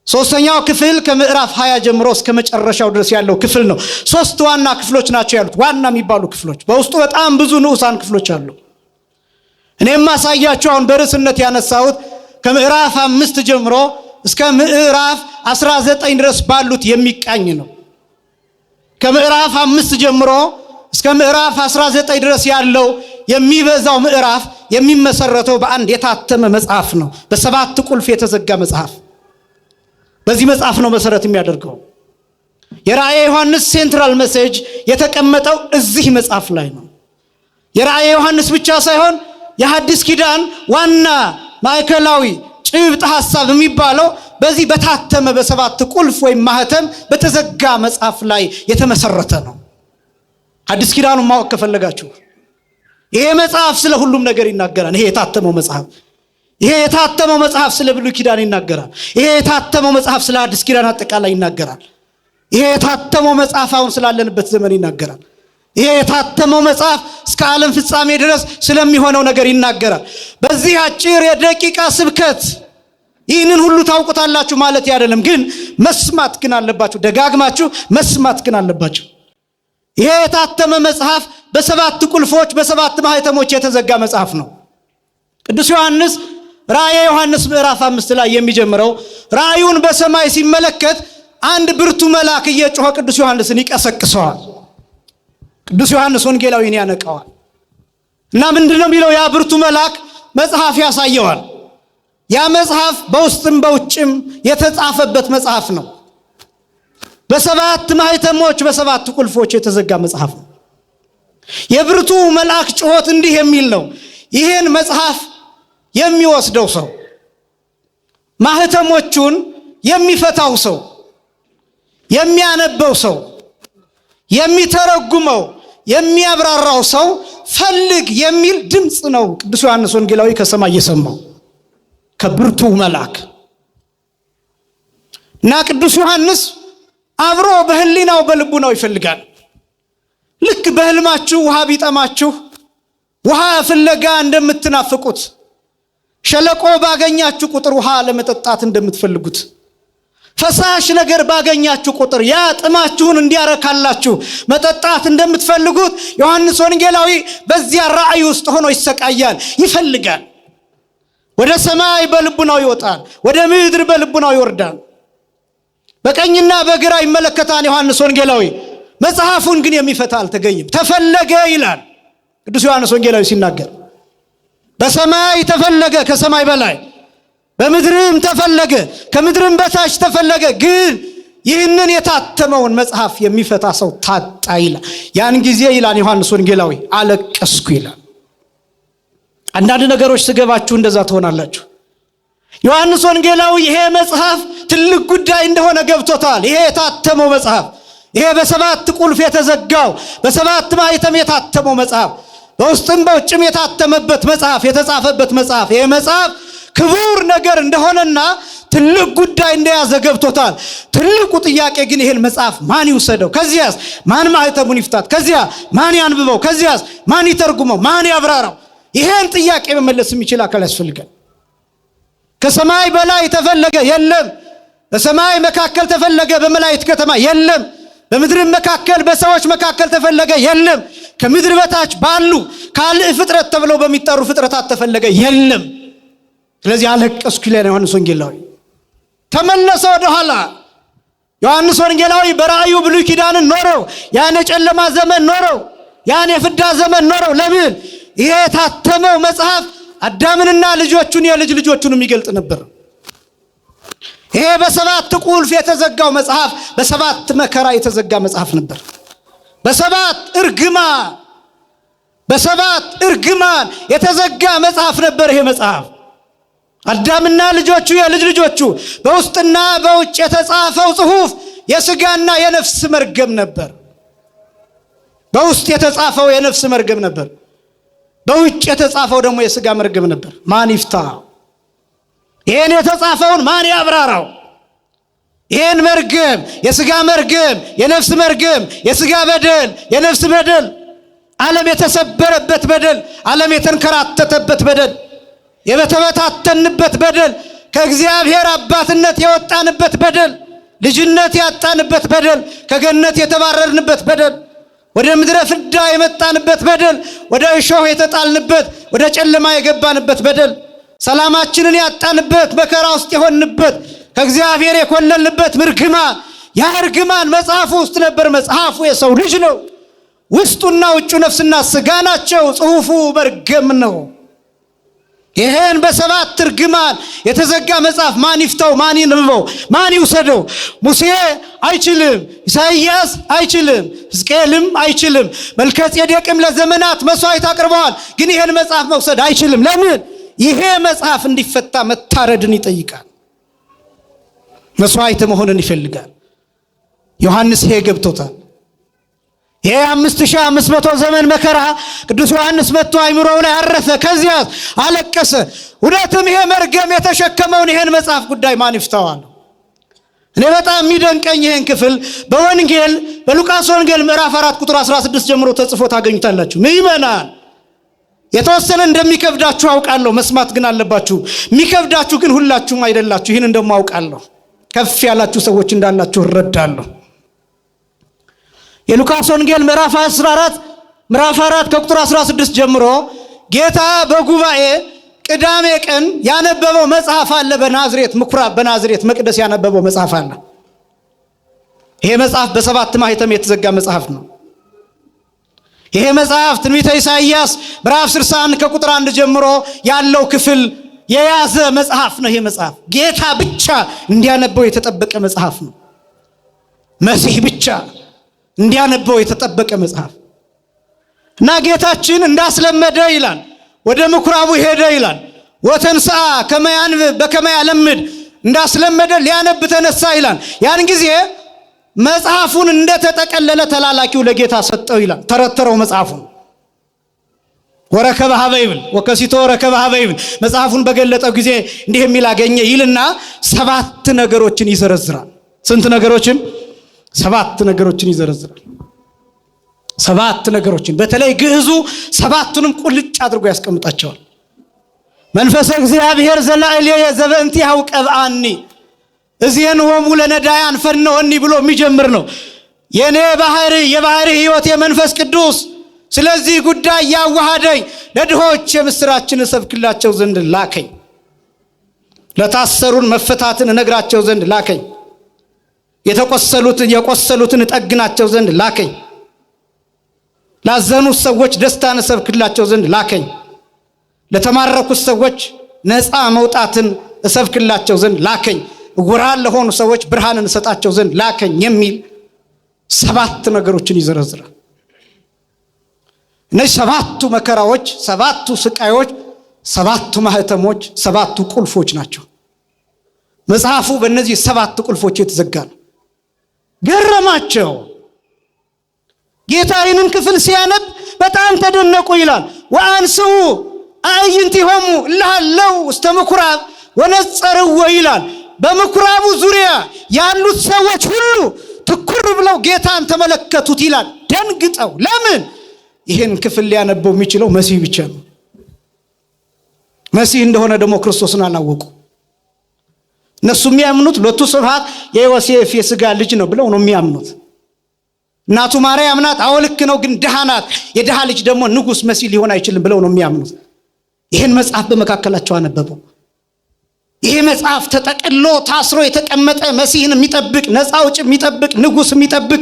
ሶስተኛው ክፍል ከምዕራፍ 20 ጀምሮ እስከ መጨረሻው ድረስ ያለው ክፍል ነው። 3 ዋና ክፍሎች ናቸው ያሉት፣ ዋና የሚባሉ ክፍሎች። በውስጡ በጣም ብዙ ንዑሳን ክፍሎች አሉ። እኔም ማሳያችሁ አሁን በርዕስነት ያነሳሁት ከምዕራፍ 5 ጀምሮ እስከ ምዕራፍ 19 ድረስ ባሉት የሚቃኝ ነው። ከምዕራፍ 5 ጀምሮ እስከ ምዕራፍ 19 ድረስ ያለው የሚበዛው ምዕራፍ የሚመሰረተው በአንድ የታተመ መጽሐፍ ነው። በ7 ቁልፍ የተዘጋ መጽሐፍ። በዚህ መጽሐፍ ነው መሰረት የሚያደርገው። የራእየ ዮሐንስ ሴንትራል ሜሴጅ የተቀመጠው እዚህ መጽሐፍ ላይ ነው። የራእየ ዮሐንስ ብቻ ሳይሆን የሐዲስ ኪዳን ዋና ማዕከላዊ ጭብጥ ሐሳብ የሚባለው በዚህ በታተመ በ7 ቁልፍ ወይም ማህተም በተዘጋ መጽሐፍ ላይ የተመሰረተ ነው። ሐዲስ ኪዳኑን ማወቅ ከፈለጋችሁ ይሄ መጽሐፍ ስለ ሁሉም ነገር ይናገራል። ይሄ የታተመው መጽሐፍ ይሄ የታተመው መጽሐፍ ስለ ብሉይ ኪዳን ይናገራል። ይሄ የታተመው መጽሐፍ ስለ አዲስ ኪዳን አጠቃላይ ይናገራል። ይሄ የታተመው መጽሐፍ አሁን ስላለንበት ዘመን ይናገራል። ይሄ የታተመው መጽሐፍ እስከ ዓለም ፍጻሜ ድረስ ስለሚሆነው ነገር ይናገራል። በዚህ አጭር የደቂቃ ስብከት ይህንን ሁሉ ታውቁታላችሁ ማለት አይደለም፣ ግን መስማት ግን አለባችሁ። ደጋግማችሁ መስማት ግን አለባችሁ። ይሄ የታተመ መጽሐፍ በ7 ቁልፎች በ7 ማህተሞች የተዘጋ መጽሐፍ ነው። ቅዱስ ዮሐንስ ራእየ ዮሐንስ ምዕራፍ 5 ላይ የሚጀምረው ራእዩን በሰማይ ሲመለከት አንድ ብርቱ መልአክ እየጮኸ ቅዱስ ዮሐንስን ይቀሰቅሰዋል። ቅዱስ ዮሐንስ ወንጌላዊን ያነቃዋል። እና ምንድነው የሚለው? ያ ብርቱ መልአክ መጽሐፍ ያሳየዋል። ያ መጽሐፍ በውስጥም በውጭም የተጻፈበት መጽሐፍ ነው። በሰባት ማኅተሞች በሰባት ቁልፎች የተዘጋ መጽሐፍ ነው። የብርቱ መልአክ ጩኸት እንዲህ የሚል ነው። ይህን መጽሐፍ የሚወስደው ሰው፣ ማኅተሞቹን የሚፈታው ሰው፣ የሚያነበው ሰው፣ የሚተረጉመው፣ የሚያብራራው ሰው ፈልግ የሚል ድምፅ ነው ቅዱስ ዮሐንስ ወንጌላዊ ከሰማይ የሰማው ከብርቱ መልአክ። እና ቅዱስ ዮሐንስ አብሮ በህሊናው በልቡናው ይፈልጋል። ልክ በህልማችሁ ውሃ ቢጠማችሁ ውሃ ፍለጋ እንደምትናፍቁት፣ ሸለቆ ባገኛችሁ ቁጥር ውሃ ለመጠጣት እንደምትፈልጉት፣ ፈሳሽ ነገር ባገኛችሁ ቁጥር ያ ጥማችሁን እንዲያረካላችሁ መጠጣት እንደምትፈልጉት ዮሐንስ ወንጌላዊ በዚያ ራእይ ውስጥ ሆኖ ይሰቃያል፣ ይፈልጋል። ወደ ሰማይ በልቡናው ይወጣል፣ ወደ ምድር በልቡናው ይወርዳል። በቀኝና በግራ ይመለከታል ዮሐንስ ወንጌላዊ። መጽሐፉን ግን የሚፈታ አልተገኘም። ተፈለገ ይላል ቅዱስ ዮሐንስ ወንጌላዊ ሲናገር። በሰማይ ተፈለገ፣ ከሰማይ በላይ በምድርም ተፈለገ፣ ከምድርም በታች ተፈለገ፣ ግን ይህንን የታተመውን መጽሐፍ የሚፈታ ሰው ታጣ ይላል። ያን ጊዜ ይላል ዮሐንስ ወንጌላዊ አለቀስኩ ይላል። አንዳንድ ነገሮች ስገባችሁ እንደዛ ትሆናላችሁ። ዮሐንስ ወንጌላዊ ይሄ መጽሐፍ ትልቅ ጉዳይ እንደሆነ ገብቶታል። ይሄ የታተመው መጽሐፍ፣ ይሄ በሰባት ቁልፍ የተዘጋው በሰባት ማኅተም የታተመው መጽሐፍ፣ በውስጥም በውጭም የታተመበት መጽሐፍ፣ የተጻፈበት መጽሐፍ፣ ይሄ መጽሐፍ ክቡር ነገር እንደሆነና ትልቅ ጉዳይ እንደያዘ ገብቶታል። ትልቁ ጥያቄ ግን ይሄን መጽሐፍ ማን ይውሰደው? ከዚያስ ማን ማኅተሙን ይፍታት? ከዚያ ማን ያንብበው? ከዚያስ ማን ይተርጉመው? ማን ያብራራው? ይሄን ጥያቄ መመለስ የሚችል አካል ያስፈልጋል። ከሰማይ በላይ ተፈለገ፣ የለም። በሰማይ መካከል ተፈለገ፣ በመላእክት ከተማ የለም። በምድር መካከል በሰዎች መካከል ተፈለገ፣ የለም። ከምድር በታች ባሉ ካልዕ ፍጥረት ተብለው በሚጠሩ ፍጥረታት ተፈለገ፣ የለም። ስለዚህ አለቀስኩ ይላል ዮሐንስ ወንጌላዊ። ተመለሰ ወደ ኋላ። ዮሐንስ ወንጌላዊ በራእዩ ብሉይ ኪዳንን ኖረው፣ ያን የጨለማ ዘመን ኖረው፣ ያን የፍዳ ዘመን ኖረው። ለምን? ይሄ የታተመው መጽሐፍ አዳምንና ልጆቹን የልጅ ልጆቹን የሚገልጥ ነበር። ይሄ በሰባት ቁልፍ የተዘጋው መጽሐፍ በሰባት መከራ የተዘጋ መጽሐፍ ነበር። በሰባት እርግማን የተዘጋ መጽሐፍ ነበር ይሄ መጽሐፍ። አዳምና ልጆቹ የልጅ ልጆቹ በውስጥና በውጭ የተጻፈው ጽሑፍ የሥጋና የነፍስ መርገም ነበር። በውስጥ የተጻፈው የነፍስ መርገም ነበር፣ በውጭ የተጻፈው ደግሞ የሥጋ መርገም ነበር። ማን ይፍታ? ይሄን የተጻፈውን ማን ያብራራው? ይሄን መርገም፣ የሥጋ መርገም፣ የነፍስ መርገም፣ የሥጋ በደል፣ የነፍስ በደል፣ ዓለም የተሰበረበት በደል፣ ዓለም የተንከራተተበት በደል፣ የበተበታተንበት በደል፣ ከእግዚአብሔር አባትነት የወጣንበት በደል፣ ልጅነት ያጣንበት በደል፣ ከገነት የተባረርንበት በደል፣ ወደ ምድረ ፍዳ የመጣንበት በደል፣ ወደ እሾህ የተጣልንበት፣ ወደ ጨለማ የገባንበት በደል፣ ሰላማችንን ያጣንበት፣ መከራ ውስጥ የሆንበት፣ ከእግዚአብሔር የኮለልንበት እርግማን፣ ያ እርግማን መጽሐፉ ውስጥ ነበር። መጽሐፉ የሰው ልጅ ነው። ውስጡና ውጩ ነፍስና ሥጋ ናቸው። ጽሑፉ መርገም ነው። ይሄን በሰባት እርግማን የተዘጋ መጽሐፍ ማን ይፍታው? ማን ይንብበው? ማን ይውሰደው? ሙሴ አይችልም፣ ኢሳይያስ አይችልም፣ ሕዝቅኤልም አይችልም፣ መልከጼዴቅም ለዘመናት መስዋዕት አቅርበዋል፣ ግን ይሄን መጽሐፍ መውሰድ አይችልም። ለምን? ይሄ መጽሐፍ እንዲፈታ መታረድን ይጠይቃል፣ መስዋዕት መሆንን ይፈልጋል። ዮሐንስ ይሄ ገብቶታል። ይሄ 5500 ዘመን መከራ ቅዱስ ዮሐንስ መጥቶ አይምሮው ላይ አረፈ። ከዚያ አለቀሰ። እውነትም ይሄ መርገም የተሸከመውን ይሄን መጽሐፍ ጉዳይ ማን ይፍታዋል? እኔ በጣም የሚደንቀኝ ይሄን ክፍል በወንጌል በሉቃስ ወንጌል ምዕራፍ 4 ቁጥር 16 ጀምሮ ተጽፎ ታገኙታላችሁ። ምእመናን የተወሰነ እንደሚከብዳችሁ አውቃለሁ፣ መስማት ግን አለባችሁ። የሚከብዳችሁ ግን ሁላችሁም አይደላችሁ። ይህን እንደማውቃለሁ፣ ከፍ ያላችሁ ሰዎች እንዳላችሁ እረዳለሁ። የሉቃስ ወንጌል ምዕራፍ 4 ከቁጥር 16 ጀምሮ ጌታ በጉባኤ ቅዳሜ ቀን ያነበበው መጽሐፍ አለ። በናዝሬት ምኩራብ፣ በናዝሬት መቅደስ ያነበበው መጽሐፍ አለ። ይሄ መጽሐፍ በሰባት ማኅተም የተዘጋ መጽሐፍ ነው። ይሄ መጽሐፍ ትንቢተ ኢሳይያስ ምዕራፍ 61 ከቁጥር 1 ጀምሮ ያለው ክፍል የያዘ መጽሐፍ ነው። ይሄ መጽሐፍ ጌታ ብቻ እንዲያነበው የተጠበቀ መጽሐፍ ነው። መሲህ ብቻ እንዲያነበው የተጠበቀ መጽሐፍ እና ጌታችን እንዳስለመደ ይላል ወደ ምኩራቡ ሄደ ይላል። ወተንሥአ ከመ ያንብብ በከመ ያለምድ እንዳስለመደ ሊያነብ ተነሳ ይላል። ያን ጊዜ መጽሐፉን እንደተጠቀለለ ተላላኪው ለጌታ ሰጠው ይላል። ተረተረው መጽሐፉን ወረከበ ኀበ ይብል ወከሲቶ ወረከበ ኀበ ይብል መጽሐፉን በገለጠው ጊዜ እንዲህ የሚል አገኘ ይልና 7 ነገሮችን ይዘረዝራል። ስንት ነገሮችን? 7 ነገሮችን ይዘረዝራል። 7 ነገሮችን በተለይ ግዕዙ 7ቱንም ቁልጭ አድርጎ ያስቀምጣቸዋል። መንፈሰ እግዚአብሔር ዘላዕሌየ ዘበእንቲአሁ ቀብአኒ እዚህንሆሙ ለነዳያን ፈነወኒ ብሎ የሚጀምር ነው። የኔ የባህሪ ሕይወት የመንፈስ ቅዱስ ስለዚህ ጉዳይ ያዋሃደኝ ለድሆች የምስራችን እሰብክላቸው ዘንድ ላከኝ። ለታሰሩን መፈታትን እነግራቸው ዘንድ ላከኝ። የቆሰሉትን እጠግናቸው ዘንድ ላከኝ። ላዘኑት ሰዎች ደስታን እሰብክላቸው ዘንድ ላከኝ። ለተማረኩት ሰዎች ነፃ መውጣትን እሰብክላቸው ዘንድ ላከኝ። ዕውራን ለሆኑ ሰዎች ብርሃንን እሰጣቸው ዘንድ ላከኝ የሚል 7 ነገሮችን ይዘረዝራል። እነዚህ 7ቱ መከራዎች፣ 7ቱ ስቃዮች፣ 7ቱ ማህተሞች፣ 7ቱ ቁልፎች ናቸው። መጽሐፉ በእነዚህ 7 ቁልፎች የተዘጋ ነው። ገረማቸው። ጌታ ይህንን ክፍል ሲያነብ በጣም ተደነቁ ይላል። ወአንስኡ አዕይንቲሆሙ እልሃለው ውስተ ምኵራብ ወነጸርዎ ይላል። በምኵራቡ ዙሪያ ያሉት ሰዎች ሁሉ ትኩር ብለው ጌታን ተመለከቱት ይላል። ደንግጠው። ለምን? ይህን ክፍል ሊያነበው የሚችለው መሲህ ብቻ ነው። መሲህ እንደሆነ ደግሞ ክርስቶስን አላወቁ። እነሱ የሚያምኑት ሎቱ ስብሐት የዮሴፍ የሥጋ ልጅ ነው ብለው ነው የሚያምኑት። እናቱ ማርያም ናት፣ አዎ ልክ ነው፣ ግን ድሃ ናት። የድሃ ልጅ ደግሞ ንጉሥ መሲህ ሊሆን አይችልም ብለው ነው የሚያምኑት። ይህን መጽሐፍ በመካከላቸው አነበበው። ይሄ መጽሐፍ ተጠቅሎ ታስሮ የተቀመጠ መሲህን የሚጠብቅ ነፃ አውጭ የሚጠብቅ ንጉሥ የሚጠብቅ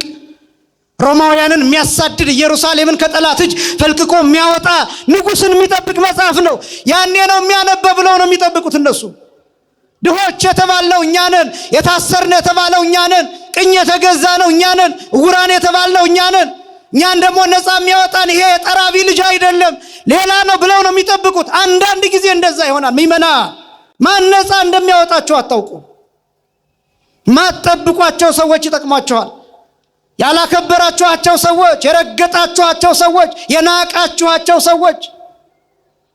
ሮማውያንን የሚያሳድድ ኢየሩሳሌምን ከጠላት እጅ ፈልቅቆ የሚያወጣ ንጉሥን የሚጠብቅ መጽሐፍ ነው። ያኔ ነው የሚያነበው ብለው ነው የሚጠብቁት እነሱ። ድሆች የተባልነው እኛ ነን። የታሰርነ የተባለው እኛ ነን። ቅኝ የተገዛ ነው እኛ ነን። ዕውራን የተባልነው እኛ ነን። እኛን ደግሞ ነፃ የሚያወጣን ይሄ የጠራቢ ልጅ አይደለም ሌላ ነው ብለው ነው የሚጠብቁት። አንዳንድ ጊዜ እንደዛ ይሆናል። ምእመና ማን ነፃ እንደሚያወጣቸው አታውቁ። ማትጠብቋቸው ሰዎች ይጠቅሟቸዋል። ያላከበራችኋቸው ሰዎች፣ የረገጣችኋቸው ሰዎች፣ የናቃችኋቸው ሰዎች፣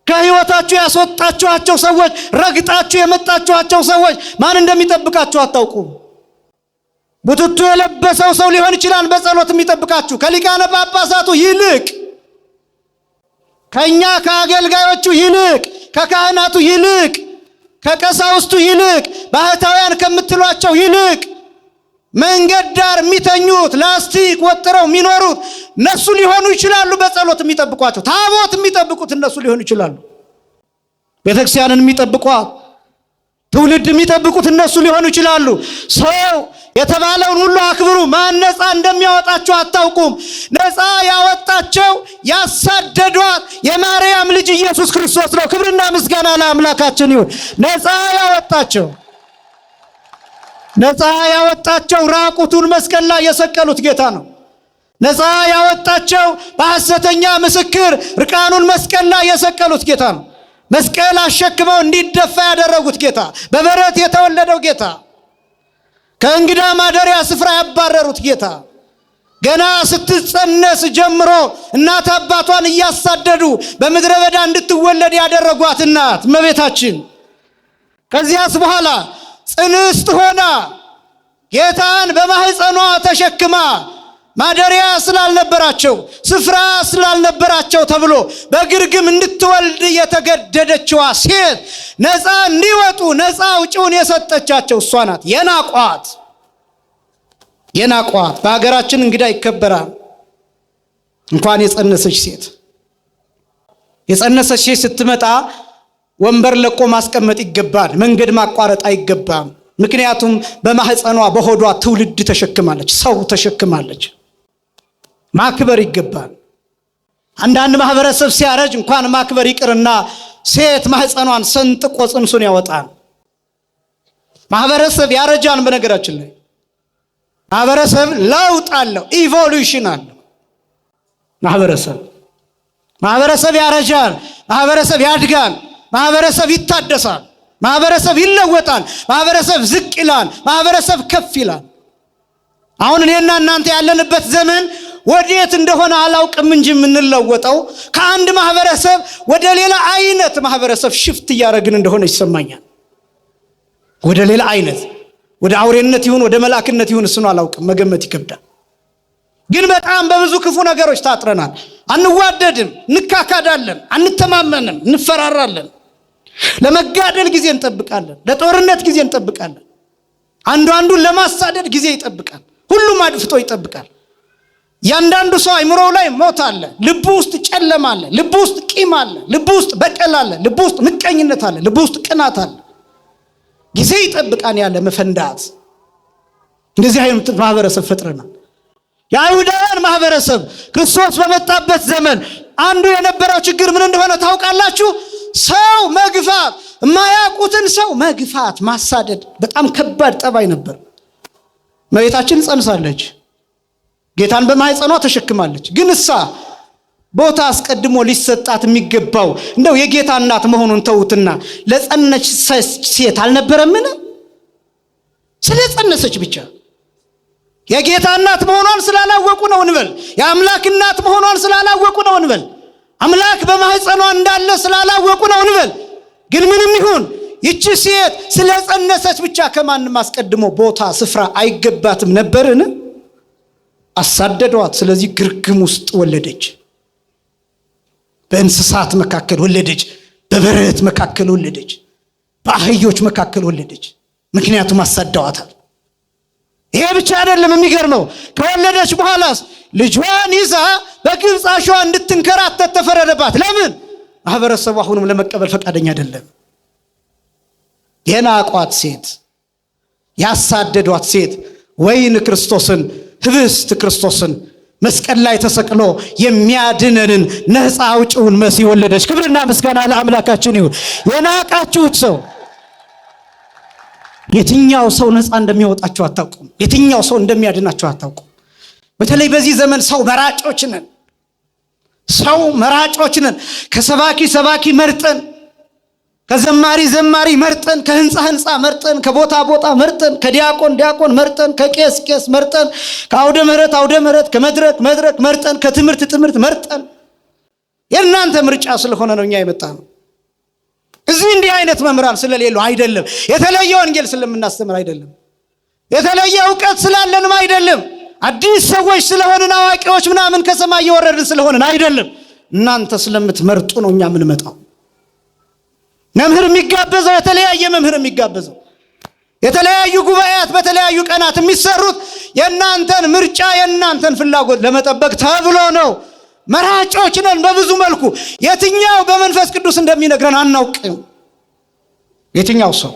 ከህይወታችሁ ያስወጣችኋቸው ሰዎች፣ ረግጣችሁ የመጣችኋቸው ሰዎች ማን እንደሚጠብቃችሁ አታውቁ። ቡትቱ የለበሰው ሰው ሊሆን ይችላል በጸሎት የሚጠብቃችሁ ከሊቃነ ጳጳሳቱ ይልቅ፣ ከኛ ከአገልጋዮቹ ይልቅ፣ ከካህናቱ ይልቅ፣ ከቀሳውስቱ ይልቅ፣ ባህታውያን ከምትሏቸው ይልቅ መንገድ ዳር የሚተኙት ላስቲክ ወጥረው የሚኖሩት እነሱ ሊሆኑ ይችላሉ። በጸሎት የሚጠብቋቸው ታቦት የሚጠብቁት እነሱ ሊሆኑ ይችላሉ። ቤተክርስቲያንን የሚጠብቋት ትውልድ የሚጠብቁት እነሱ ሊሆኑ ይችላሉ። ሰው የተባለውን ሁሉ አክብሩ። ማን ነፃ እንደሚያወጣቸው አታውቁም። ነፃ ያወጣቸው ያሳደዷት የማርያም ልጅ ኢየሱስ ክርስቶስ ነው። ክብርና ምስጋና ለአምላካችን ይሁን። ነፃ ያወጣቸው ራቁቱን መስቀል ላይ የሰቀሉት ጌታ ነው። ነፃ ያወጣቸው በሐሰተኛ ምስክር ርቃኑን መስቀል ላይ የሰቀሉት ጌታ ነው። መስቀል አሸክመው እንዲደፋ ያደረጉት ጌታ፣ በበረት የተወለደው ጌታ፣ ከእንግዳ ማደሪያ ስፍራ ያባረሩት ጌታ፣ ገና ስትጸነስ ጀምሮ እናት አባቷን እያሳደዱ በምድረ በዳ እንድትወለድ ያደረጓት እናት እመቤታችን፣ ከዚያስ በኋላ ጽንስት ሆና ጌታን በማህፀኗ ተሸክማ ማደሪያ ስላልነበራቸው ስፍራ ስላልነበራቸው ተብሎ በግርግም እንድትወልድ የተገደደችዋ ሴት ነፃ እንዲወጡ ነፃ አውጪውን የሰጠቻቸው እሷ ናት። የናቋት በሀገራችን እንግዳ ይከበራል። እንኳን የጸነሰች ሴት ስትመጣ ወንበር ለቆ ማስቀመጥ ይገባል። መንገድ ማቋረጥ አይገባም። ምክንያቱም በማህፀኗ በሆዷ ትውልድ ተሸክማለች፣ ሰው ተሸክማለች። ማክበር ይገባል። አንዳንድ ማህበረሰብ ሲያረጅ እንኳን ማክበር ይቅርና ሴት ማህፀኗን ሰንጥቆ ጽንሱን ያወጣል። ማህበረሰብ ያረጃል። በነገራችን ላይ ማህበረሰብ ለውጥ አለው፣ ኢቮሉሽን አለው። ማህበረሰብ ያረጃል፣ ማህበረሰብ ያድጋል፣ ማህበረሰብ ይታደሳል፣ ማህበረሰብ ይለወጣል፣ ማህበረሰብ ዝቅ ይላል፣ ማህበረሰብ ከፍ ይላል። አሁን እኔና እናንተ ያለንበት ዘመን ወዴት እንደሆነ አላውቅም እንጂ የምንለወጠው ከአንድ ማህበረሰብ ወደ ሌላ አይነት ማህበረሰብ ሽፍት እያደረግን እንደሆነ ይሰማኛል። ወደ ሌላ አይነት፣ ወደ አውሬነት ይሁን ወደ መላክነት ይሁን እሱን አላውቅም፣ መገመት ይከብዳል። ግን በጣም በብዙ ክፉ ነገሮች ታጥረናል። አንዋደድም፣ እንካካዳለን፣ አንተማመንም፣ እንፈራራለን። ለመጋደል ጊዜ እንጠብቃለን፣ ለጦርነት ጊዜ እንጠብቃለን። አንዱን ለማሳደድ ጊዜ ይጠብቃል። ሁሉም አድፍጦ ይጠብቃል። ያንዳንዱ ሰው አይምሮው ላይ ሞት አለ፣ ልቡ ውስጥ ጨለማ አለ፣ ልቡ ውስጥ ቂም አለ፣ ልቡ ውስጥ በቀል አለ፣ ልቡ ውስጥ ምቀኝነት አለ፣ ልቡ ውስጥ ቅናት አለ። ጊዜ ይጠብቃን ያለ መፈንዳት። እንደዚህ አይነት ማህበረሰብ ፈጥረናል። የአይሁዳውያን ማህበረሰብ ክርስቶስ በመጣበት ዘመን አንዱ የነበረው ችግር ምን እንደሆነ ታውቃላችሁ? ሰው መግፋት፣ የማያውቁትን ሰው መግፋት፣ ማሳደድ በጣም ከባድ ጠባይ ነበር። እመቤታችን ጸንሳለች፣ ጌታን በማህፀኗ ተሸክማለች። ግን እሳ ቦታ አስቀድሞ ሊሰጣት የሚገባው እንደው የጌታ እናት መሆኑን ተውትና ለጸነች ሴት አልነበረምን? ስለጸነሰች ብቻ የጌታ እናት መሆኗን ስላላወቁ ነው እንበል። የአምላክ እናት መሆኗን ስላላወቁ ነው እንበል። አምላክ በማህፀኗ እንዳለ ስላላወቁ ነው እንበል። ግን ምንም ይሁን ይቺ ሴት ስለጸነሰች ብቻ ከማንም አስቀድሞ ቦታ ስፍራ አይገባትም ነበርን? አሳደዷት። ስለዚህ ግርግም ውስጥ ወለደች። በእንስሳት መካከል ወለደች፣ በበረት መካከል ወለደች፣ በአህዮች መካከል ወለደች። ምክንያቱም አሳደዋታል። ይሄ ብቻ አይደለም። የሚገርመው ከወለደች በኋላስ ልጇን ይዛ በግብፅ አሸዋ እንድትንከራተት ተፈረደባት። ለምን? ማህበረሰቡ አሁንም ለመቀበል ፈቃደኛ አይደለም። የናቋት ሴት፣ ያሳደዷት ሴት ወይን ክርስቶስን፣ ህብስት ክርስቶስን መስቀል ላይ ተሰቅሎ የሚያድነንን ነፃ አውጪውን መሲህ ወለደች። ክብርና ምስጋና ለአምላካችን ይሁን። የናቃችሁት ሰው የትኛው ሰው ነፃ እንደሚያወጣችሁ አታውቁም። የትኛው ሰው እንደሚያድናችሁ አታውቁም። በተለይ በዚህ ዘመን ሰው መራጮች ነን። ከሰባኪ መርጠን፣ ከዘማሪ መርጠን፣ ከህንፃ መርጠን፣ ከቦታ መርጠን፣ ከዲያቆን መርጠን፣ ከቄስ መርጠን፣ ከአውደ ምህረት ከመድረክ መርጠን፣ ከትምህርት መርጠን። የእናንተ ምርጫ ስለሆነ ነው እኛ የመጣ ነው። እዚህ እንዲህ አይነት መምህራን ስለሌሉ አይደለም። የተለየ ወንጌል ስለምናስተምር አይደለም። የተለየ እውቀት ስላለንም አይደለም። አዲስ ሰዎች ስለሆንን አዋቂዎች ምናምን ከሰማይ የወረድን ስለሆንን አይደለም። እናንተ ስለምትመርጡ ነው እኛ የምንመጣው። መምህር የሚጋበዘው የተለያየ መምህር የሚጋበዘው የተለያዩ ጉባኤያት በተለያዩ ቀናት የሚሰሩት የእናንተን ምርጫ የእናንተን ፍላጎት ለመጠበቅ ተብሎ ነው። መራጮች ነን በብዙ መልኩ። የትኛው በመንፈስ ቅዱስ እንደሚነግረን አናውቅም። የትኛው ሰው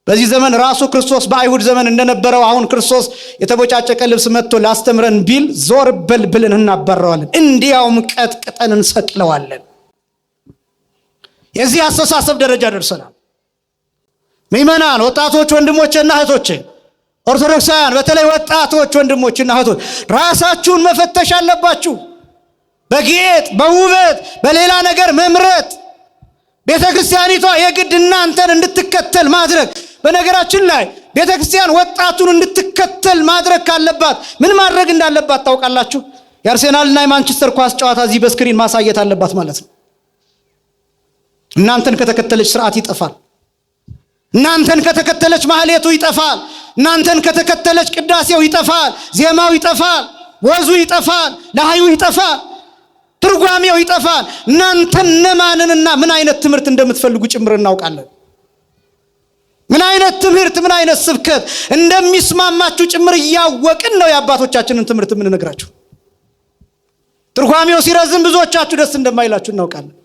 በዚህ ዘመን ራሱ ክርስቶስ በአይሁድ ዘመን እንደነበረው አሁን ክርስቶስ የተቦጫጨቀ ልብስ መጥቶ ላስተምረን ቢል ዞር በል ብለን እናባረዋለን፣ እንዲያውም ቀጥቅጠን እንሰቅለዋለን። የዚህ አስተሳሰብ ደረጃ ደርሰናል። ምእመናን፣ ወጣቶች ወንድሞችና እህቶች፣ ኦርቶዶክሳውያን በተለይ ወጣቶች ወንድሞችና እህቶች ራሳችሁን መፈተሽ አለባችሁ። በጌጥ በውበት በሌላ ነገር መምረጥ ቤተክርስቲያኒቷ የግድ እናንተን እንድትከተል ማድረግ። በነገራችን ላይ ቤተክርስቲያን ወጣቱን እንድትከተል ማድረግ ካለባት ምን ማድረግ እንዳለባት ታውቃላችሁ? የአርሴናልና የማንቸስተር ኳስ ጨዋታ እዚህ በስክሪን ማሳየት አለባት ማለት ነው። እናንተን ከተከተለች ስርዓት ይጠፋል። እናንተን ከተከተለች ማህሌቱ ይጠፋል። እናንተን ከተከተለች ቅዳሴው ይጠፋል፣ ዜማው ይጠፋል፣ ወዙ ይጠፋል፣ ለሃዩ ይጠፋል፣ ትርጓሜው ይጠፋል። እናንተን ነማንንና ምን አይነት ትምህርት እንደምትፈልጉ ጭምር እናውቃለን። ምን አይነት ትምህርት ምን አይነት ስብከት እንደሚስማማችሁ ጭምር እያወቅን ነው የአባቶቻችንን ትምህርት የምንነግራችሁ። ትርጓሜው ሲረዝም ብዙዎቻችሁ ደስ እንደማይላችሁ እናውቃለን።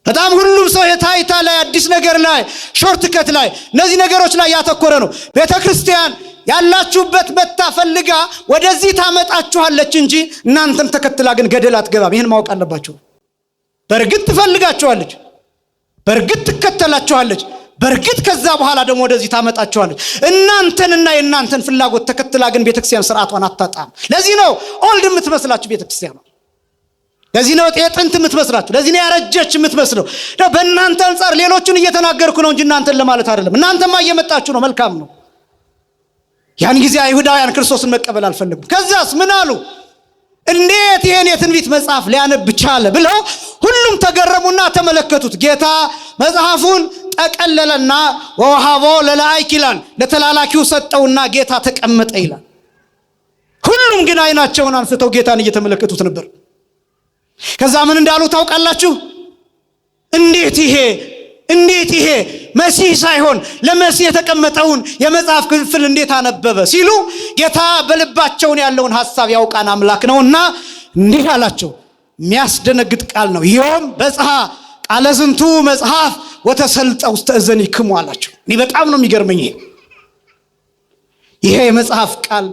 በጣም ሁሉም ሰው የታይታ ላይ አዲስ ነገር ላይ ሾርትከት ላይ እነዚህ ነገሮች ላይ ያተኮረ ነው። ቤተክርስቲያን ያላችሁበት መታ ፈልጋ ወደዚህ ታመጣችኋለች እንጂ እናንተን ተከትላ ግን ገደል አትገባም። ይሄን ማወቅ አለባችሁ። በርግጥ ትፈልጋችኋለች፣ በርግጥ ትከተላችኋለች፣ በርግጥ ከዛ በኋላ ደግሞ ወደዚህ ታመጣችኋለች። እናንተንና የእናንተን ፍላጎት ተከትላ ግን ቤተክርስቲያን ስርዓቷን አታጣም። ለዚህ ነው ኦልድ የምትመስላችሁ ቤተክርስቲያን ነው። ለዚህ ነው ጥንት የምትመስላችሁ፣ ለዚህ ነው ያረጀች የምትመስለው። በእናንተ አንፃር ሌሎችን እየተናገርኩ ነው እንጂ እናንተን ለማለት አይደለም። እናንተማ እየመጣችሁ ነው፣ መልካም ነው። ያን ጊዜ አይሁዳውያን ክርስቶስን መቀበል አልፈለጉም። ከዛስ ምን አሉ? እንዴት ይሄን የትንቢት መጽሐፍ ሊያነብ ቻለ ብለው ሁሉም ተገረሙና ተመለከቱት። ጌታ መጽሐፉን ጠቀለለና ወሃቦ ለላይክ ይላል፣ ለተላላኪው ሰጠውና ጌታ ተቀመጠ ይላል። ሁሉም ግን አይናቸውን አንስተው ጌታን እየተመለከቱት ነበር። ከዛ ምን እንዳሉ ታውቃላችሁ? እንዴት ይሄ መሲህ ሳይሆን ለመሲህ የተቀመጠውን የመጽሐፍ ክፍል እንዴት አነበበ ሲሉ ጌታ በልባቸውን ያለውን ሐሳብ ያውቃን አምላክ ነውና እንዲህ አላቸው። የሚያስደነግጥ ቃል ነው። ይኸውም በጽሐ ቃለ ዝንቱ መጽሐፍ ወተሰልጠ ውስተ እዘኒክሙ አላቸው። እኔ በጣም ነው የሚገርመኝ ይሄ የመጽሐፍ ቃል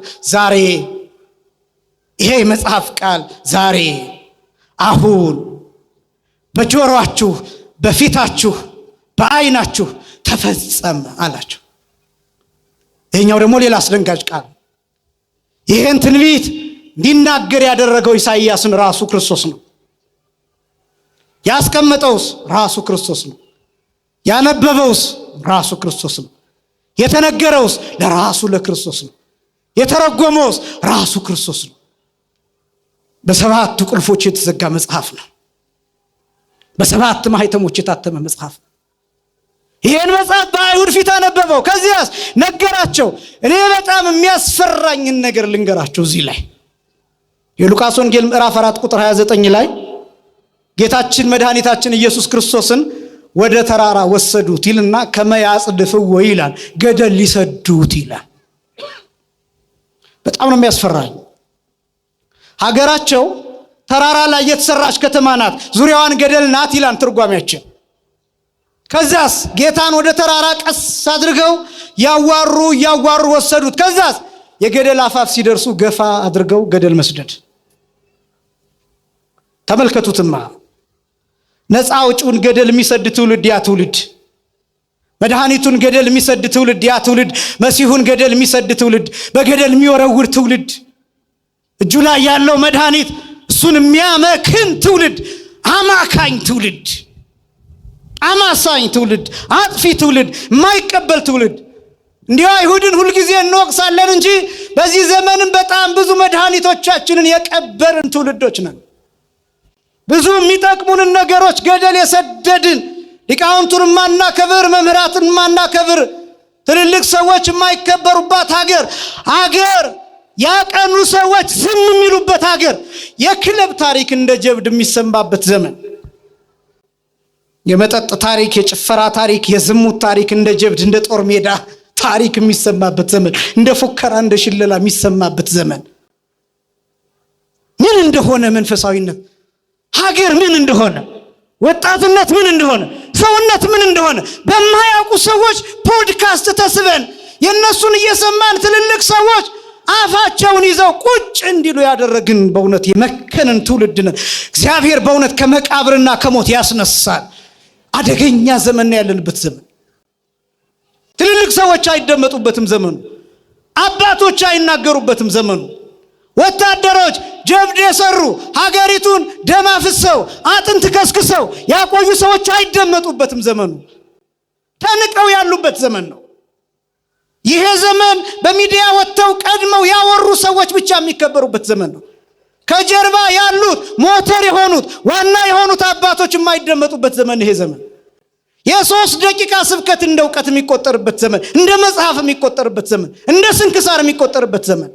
ዛሬ አሁን በጆሮአችሁ በፊታችሁ በአይናችሁ ተፈጸመ አላቸው። ይሄኛው ደግሞ ሌላ አስደንጋጭ ቃል። ይሄን ትንቢት እንዲናገር ያደረገው ኢሳይያስን ራሱ ክርስቶስ ነው። ያስቀመጠውስ ራሱ ክርስቶስ ነው። ያነበበውስ ራሱ ክርስቶስ ነው። የተነገረውስ ለራሱ ለክርስቶስ ነው። የተረጎመውስ ራሱ ክርስቶስ ነው። በሰባቱ ቁልፎች የተዘጋ መጽሐፍ ነው። በሰባት ማህተሞች የታተመ መጽሐፍ ነው። ይሄን መጽሐፍ በአይሁድ ፊት አነበበው። ከዚያስ ነገራቸው። እኔ በጣም የሚያስፈራኝን ነገር ልንገራቸው። እዚህ ላይ የሉቃስ ወንጌል ምዕራፍ 4 ቁጥር 29 ላይ ጌታችን መድኃኒታችን ኢየሱስ ክርስቶስን ወደ ተራራ ወሰዱት ይልና ከመያጽድፍዎ ይላል፣ ገደል ሊሰዱት ይላል። በጣም ነው የሚያስፈራኝ። ሀገራቸው ተራራ ላይ የተሰራች ከተማ ናት፣ ዙሪያዋን ገደል ናት ይላል ትርጓሜያችን። ከዛስ ጌታን ወደ ተራራ ቀስ አድርገው ያዋሩ ወሰዱት። ከዛስ የገደል አፋፍ ሲደርሱ ገፋ አድርገው ገደል መስደድ። ተመልከቱትማ፣ ነፃ አውጪውን ገደል የሚሰድ ትውልድ ያ ትውልድ፣ መድኃኒቱን ገደል የሚሰድ ትውልድ ያ ትውልድ፣ መሲሁን ገደል የሚሰድ ትውልድ፣ በገደል የሚወረውር ትውልድ፣ እጁ ላይ ያለው መድኃኒት እሱን የሚያመክን ትውልድ፣ አማካኝ ትውልድ፣ አማሳኝ ትውልድ፣ አጥፊ ትውልድ፣ የማይቀበል ትውልድ። እንዲሁ አይሁድን ሁልጊዜ እንወቅሳለን እንጂ በዚህ ዘመንም በጣም ብዙ መድኃኒቶቻችንን የቀበርን ትውልዶች ነን። ብዙ የሚጠቅሙንን ነገሮች ገደል የሰደድን፣ ሊቃውንቱን ማናከብር፣ መምህራትን ማናከብር፣ ትልልቅ ሰዎች የማይከበሩባት ሀገር፣ ያቀኑ ሰዎች ዝም የሚሉበት ሀገር፣ የክለብ ታሪክ እንደ ጀብድ የሚሰማበት ዘመን፣ የመጠጥ ታሪክ፣ የጭፈራ ታሪክ፣ የዝሙት ታሪክ እንደ ጀብድ እንደ ጦር ሜዳ ታሪክ የሚሰማበት ዘመን፣ እንደ ፉከራ እንደ ሽለላ የሚሰማበት ዘመን። ምን እንደሆነ መንፈሳዊነት፣ ሀገር ምን እንደሆነ፣ ወጣትነት ምን እንደሆነ፣ ሰውነት ምን እንደሆነ በማያውቁ ሰዎች ፖድካስት ተስበን የነሱን እየሰማን ትልልቅ ሰዎች አፋቸውን ይዘው ቁጭ እንዲሉ ያደረግን በእውነት የመከንን ትውልድ ነን። እግዚአብሔር በእውነት ከመቃብርና ከሞት ያስነሳል። አደገኛ ዘመን ያለንበት ዘመን። ትልልቅ ሰዎች አይደመጡበትም ዘመኑ። አባቶች አይናገሩበትም ዘመኑ። ወታደሮች ጀብድ የሰሩ ሀገሪቱን ደም አፍሰው አጥንት ከስክሰው ያቆዩ ሰዎች አይደመጡበትም ዘመኑ። ተንቀው ያሉበት ዘመን ነው። ይሄ ዘመን በሚዲያ ወጥተው ቀድመው ያወሩ ሰዎች ብቻ የሚከበሩበት ዘመን ነው። ከጀርባ ያሉት ሞተር የሆኑት ዋና የሆኑት አባቶች የማይደመጡበት ዘመን ይሄ ዘመን። የ3 ደቂቃ ስብከት እንደ ዕውቀት የሚቆጠርበት ዘመን፣ እንደ መጽሐፍ የሚቆጠርበት ዘመን፣ እንደ ስንክሳር የሚቆጠርበት ዘመን።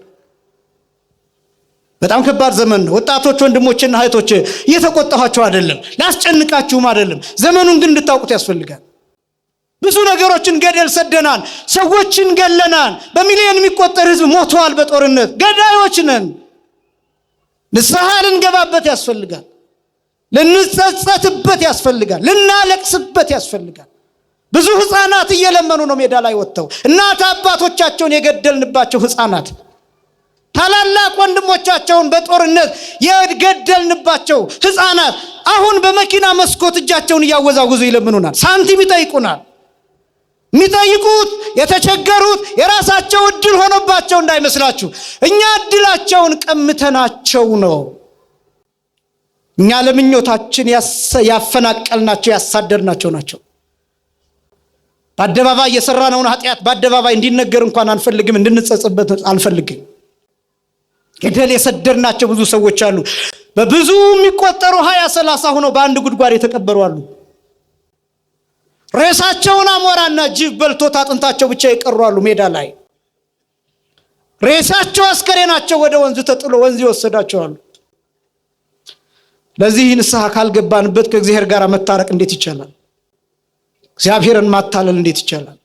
በጣም ከባድ ዘመን ነው። ወጣቶች ወንድሞችና እህቶች እየተቆጣኋቸው አይደለም፣ ላስጨንቃችሁም አይደለም። ዘመኑን ግን እንድታውቁት ያስፈልጋል። ብዙ ነገሮችን ገደል ሰደናል፣ ሰዎችን ገለናል። በሚሊዮን የሚቆጠር ህዝብ ሞቷል በጦርነት። ገዳዮች ነን። ንስሐ ልንገባበት ያስፈልጋል። ልንጸጸትበት ያስፈልጋል። ልናለቅስበት ያስፈልጋል። ብዙ ሕፃናት እየለመኑ ነው ሜዳ ላይ ወጥተው። እናት አባቶቻቸውን የገደልንባቸው ሕፃናት፣ ታላላቅ ወንድሞቻቸውን በጦርነት የገደልንባቸው ሕፃናት አሁን በመኪና መስኮት እጃቸውን እያወዛወዙ ይለምኑናል፣ ሳንቲም ይጠይቁናል። የሚጠይቁት የተቸገሩት የራሳቸው እድል ሆኖባቸው እንዳይመስላችሁ፣ እኛ እድላቸውን ቀምተናቸው ነው። እኛ ለምኞታችን ያፈናቀልናቸው ያሳደድናቸው ናቸው። በአደባባይ የሰራነውን ኃጢአት በአደባባይ እንዲነገር እንኳን አንፈልግም፣ እንድንጸጸበት አንፈልግም። ገደል የሰደድናቸው ብዙ ሰዎች አሉ። በብዙ የሚቆጠሩ 20-30 ሆነው በአንድ ጉድጓድ የተቀበሩ አሉ። ሬሳቸውን አሞራና ጅብ በልቶት አጥንታቸው ብቻ የቀሩ አሉ። ሜዳ ላይ ሬሳቸው አስከሬናቸው ወደ ወንዝ ተጥሎ ወንዝ ይወሰዳቸው አሉ። ለዚህ ንስሐ ካልገባንበት ከእግዚአብሔር ጋር መታረቅ እንዴት ይቻላል? እግዚአብሔርን ማታለል እንዴት ይቻላል?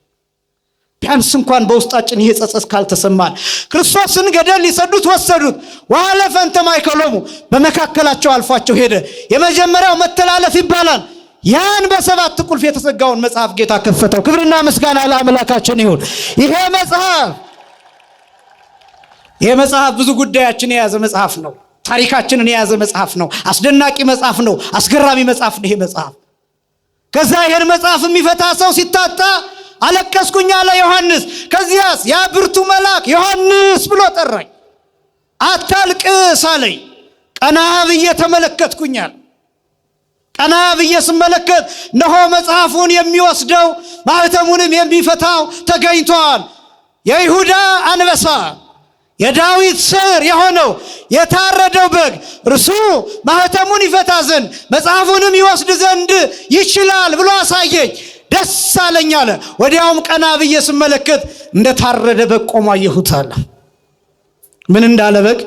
ቢያንስ እንኳን በውስጣችን ይሄ ጸጸት ካልተሰማን። ክርስቶስን ገደል ሊሰዱት ወሰዱት። ወሐለፈ እንተ ማእከሎሙ፣ በመካከላቸው አልፏቸው ሄደ። የመጀመሪያው መተላለፍ ይባላል። ያን በሰባት ቁልፍ የተዘጋውን መጽሐፍ ጌታ ከፈተው። ክብርና ምስጋና ለአምላካችን ይሁን። ይሄ መጽሐፍ ብዙ ጉዳያችን የያዘ መጽሐፍ ነው። ታሪካችንን የያዘ መጽሐፍ ነው። አስደናቂ መጽሐፍ ነው። አስገራሚ መጽሐፍ ነው ይሄ መጽሐፍ። ከዛ ይሄን መጽሐፍ የሚፈታ ሰው ሲታጣ አለቀስኩኝ አለ ዮሐንስ። ከዚያስ ያ ብርቱ መልአክ ዮሐንስ ብሎ ጠራኝ። አታልቅስ አለኝ። ቀና ብዬ ተመለከትኩኛል። ቀና ብዬ ስመለከት እነሆ መጽሐፉን የሚወስደው ማህተሙንም የሚፈታው ተገኝቷል። የይሁዳ አንበሳ የዳዊት ስር የሆነው የታረደው በግ እርሱ ማህተሙን ይፈታ ዘንድ መጽሐፉንም ይወስድ ዘንድ ይችላል ብሎ አሳየኝ። ደስ አለኝ አለ። ወዲያውም ቀና ብዬ ስመለከት እንደታረደ በግ ቆሞ አየሁት አለ። ምን እንዳለ በግ?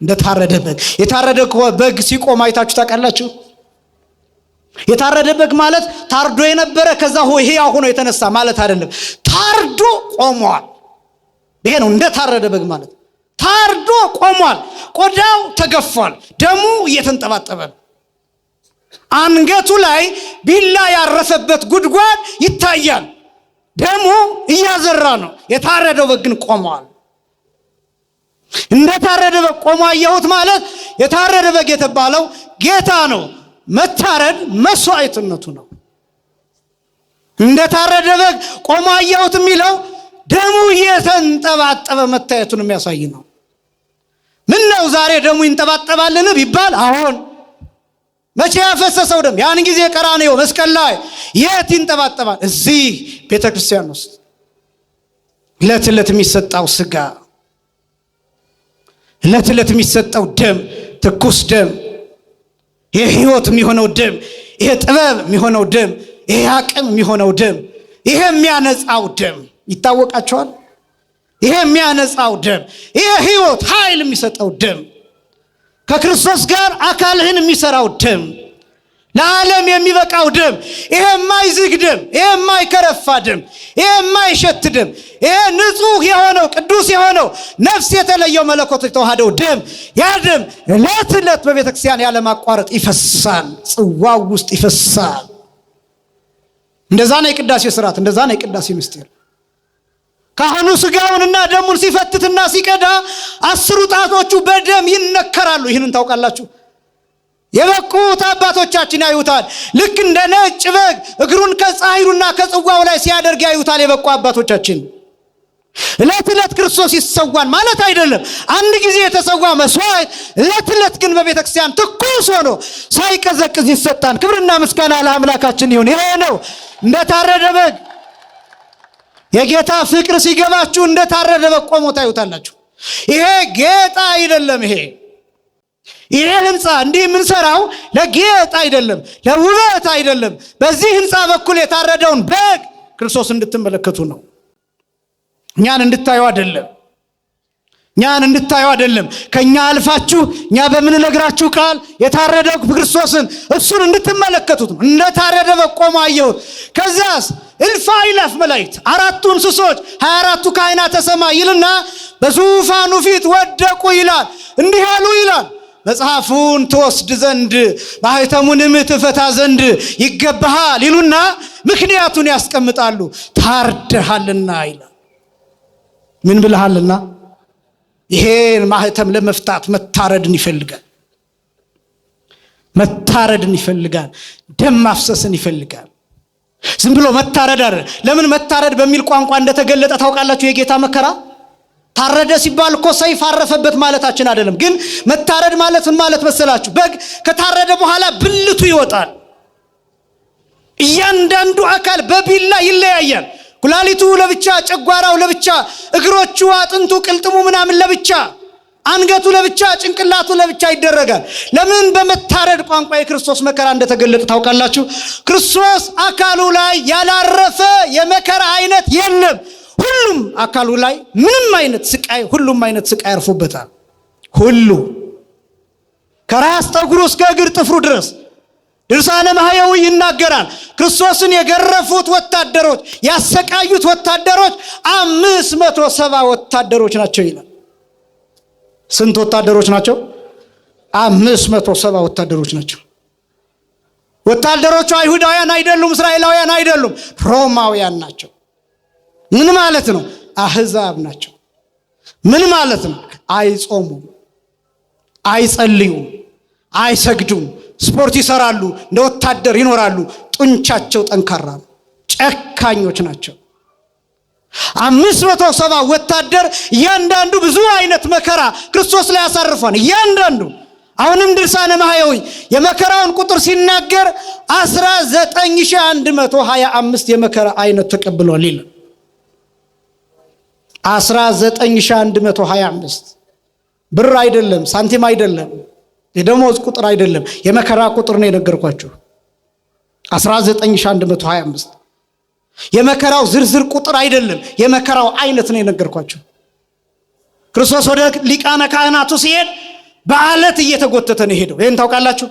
እንደታረደ በግ። የታረደ በግ ሲቆም አይታችሁ ታውቃላችሁ? የታረደ በግ ማለት ታርዶ የነበረ ከዛ ሕያው ሆኖ የተነሳ ማለት አይደለም። ታርዶ ቆሟል። ይሄ ነው እንደታረደ በግ ማለት። ታርዶ ቆሟል። ቆዳው ተገፏል። ደሙ እየተንጠባጠበ ነው። አንገቱ ላይ ቢላ ያረፈበት ጉድጓድ ይታያል። ደሙ እያዘራ ነው። የታረደው በግ ግን ቆሟል። እንደታረደ በግ ቆሞ አየሁት ማለት የታረደ በግ የተባለው ጌታ ነው። መታረድ መስዋዕትነቱ ነው። እንደታረደ በግ ቆሞ አየሁት የሚለው ደሙ እየተንጠባጠበ መታየቱን የሚያሳይ ነው። ምን ነው ዛሬ ደሙ ይንጠባጠባልን ቢባል አሁን መቼ ያፈሰሰው ደም? ያን ጊዜ ቀራንዮ መስቀል ላይ። የት ይንጠባጠባል? እዚህ ቤተክርስቲያን ውስጥ ዕለት ዕለት የሚሰጣው ስጋ፣ ዕለት ዕለት የሚሰጠው ደም፣ ትኩስ ደም፣ ይሄ ሕይወት የሚሆነው ደም፣ ይሄ ጥበብ የሚሆነው ደም፣ ይሄ አቅም የሚሆነው ደም፣ ይሄ የሚያነጻው ደም ይታወቃቸዋል። ይሄ የሚያነጻው ደም፣ ይሄ ሕይወት ኃይል የሚሰጠው ደም፣ ከክርስቶስ ጋር አካልህን የሚሰራው ደም፣ ለዓለም የሚበቃው ደም፣ ይሄ የማይዝግ ደም፣ ይሄ የማይከረፋ ደም፣ ይሄ የማይሸት ደም፣ ይሄ ንጹህ የሆነው ቅዱስ የሆነው ነፍስ የተለየው መለኮት የተዋሃደው ደም፣ ያ ደም ዕለት ዕለት በቤተክርስቲያን ያለማቋረጥ ይፈሳል። ጽዋው ውስጥ ይፈሳል። እንደዛ ነው የቅዳሴ ስርዓት። እንደዛ ነው የቅዳሴ ምስጢር። ካህኑ ስጋውንና ደሙን ሲፈትትና ሲቀዳ 10 ጣቶቹ በደም ይነከራሉ። ይህንን ታውቃላችሁ? የበቁት አባቶቻችን ያዩታል። ልክ እንደ ነጭ በግ እግሩን ከጻሕሉና ከጽዋው ላይ ሲያደርግ ያዩታል የበቁ አባቶቻችን። ዕለት ዕለት ክርስቶስ ይሰዋን ማለት አይደለም። አንድ ጊዜ የተሰዋ መስዋዕት ዕለት ዕለት ግን በቤተክርስቲያን ትኩስ ሆኖ ሳይቀዘቅዝ ይሰጣል። ክብርና ምስጋና ለአምላካችን ይሁን። ይሄ ነው እንደታረደ በግ። የጌታ ፍቅር ሲገባችሁ እንደታረደ በግ ቆሞ ታዩታላችሁ። ይሄ ጌጥ አይደለም። ይሄ ህንፃ እንዲህ የምንሰራው ለጌጥ አይደለም፣ ለውበት አይደለም። በዚህ ህንፃ በኩል የታረደውን በግ ክርስቶስ እንድትመለከቱ ነው። እኛን እንድታዩ አይደለም። እኛን እንድታዩ አይደለም። ከኛ አልፋችሁ እኛ በምንነግራችሁ ቃል የታረደው ክርስቶስን እሱን እንድትመለከቱት ነው። እንደታረደ በግ ቆሞ አየሁት። ከዛስ እልፍ አእላፍ መላእክት 4 እንስሶች 24 ካህናተ ሰማይ ይልና በዙፋኑ ፊት ወደቁ ይላል። እንዲህ አሉ ይላል፣ መጽሐፉን ትወስድ ዘንድ ማኅተሙንም ትፈታ ዘንድ ይገባሃል ይሉና ምክንያቱን ያስቀምጣሉ። ታርደሃልና ይላል። ምን ብለሃልና? ይሄን ማኅተም ለመፍታት መታረድን ይፈልጋል። መታረድን ይፈልጋል። ደም ማፍሰስን ይፈልጋል። ዝም ብሎ መታረድ አይደል። ለምን መታረድ በሚል ቋንቋ እንደተገለጠ ታውቃላችሁ? የጌታ መከራ ታረደ ሲባል እኮ ሰይፍ አረፈበት ማለታችን አይደለም። ግን መታረድ ማለት ምን ማለት መሰላችሁ? በግ ከታረደ በኋላ ብልቱ ይወጣል። እያንዳንዱ አካል በቢላ ይለያያል። ኩላሊቱ ለብቻ፣ ጨጓራው ለብቻ፣ እግሮቹ፣ አጥንቱ፣ ቅልጥሙ ምናምን ለብቻ፣ አንገቱ ለብቻ፣ ጭንቅላቱ ለብቻ ይደረጋል። ለምን? በመታረድ ቋንቋ የክርስቶስ መከራ እንደተገለጠ ታውቃላችሁ? ክርስቶስ አካሉ ላይ ያላረፈ የመከራ አይነት የለም። ሁሉም አካሉ ላይ ምንም አይነት ስቃይ፣ ሁሉም አይነት ስቃይ አርፎበታል። ሁሉ ከራስ ጠጉሩ እስከ እግር ጥፍሩ ድረስ ድርሳነ ማህየዊ ይናገራል። ክርስቶስን የገረፉት ወታደሮች፣ ያሰቃዩት ወታደሮች 570 ወታደሮች ናቸው ይላል። ስንት ወታደሮች ናቸው? 570 ወታደሮች ናቸው። ወታደሮቹ አይሁዳውያን አይደሉም፣ እስራኤላውያን አይደሉም፣ ሮማውያን ናቸው። ምን ማለት ነው? አህዛብ ናቸው። ምን ማለት ነው? አይጾሙም፣ አይጸልዩም፣ አይሰግዱም፣ ስፖርት ይሰራሉ፣ እንደ ወታደር ይኖራሉ። ጡንቻቸው ጠንካራ ነው። ጨካኞች ናቸው። 570 ወታደር እያንዳንዱ ብዙ አይነት መከራ ክርስቶስ ላይ ያሳርፏል። እያንዳንዱ አሁንም ድርሳነ ማህየዊ የመከራውን ቁጥር ሲናገር 19125 የመከራ አይነት ተቀብሏል ይላል። 19125 ብር አይደለም፣ ሳንቲም አይደለም፣ የደሞዝ ቁጥር አይደለም፣ የመከራ ቁጥር ነው የነገርኳችሁ። 19125 የመከራው ዝርዝር ቁጥር አይደለም፣ የመከራው አይነት ነው የነገርኳችሁ። ክርስቶስ ወደ ሊቃነ ካህናቱ ሲሄድ በአለት እየተጎተተ ነው ሄደው። ይሄን ታውቃላችሁ?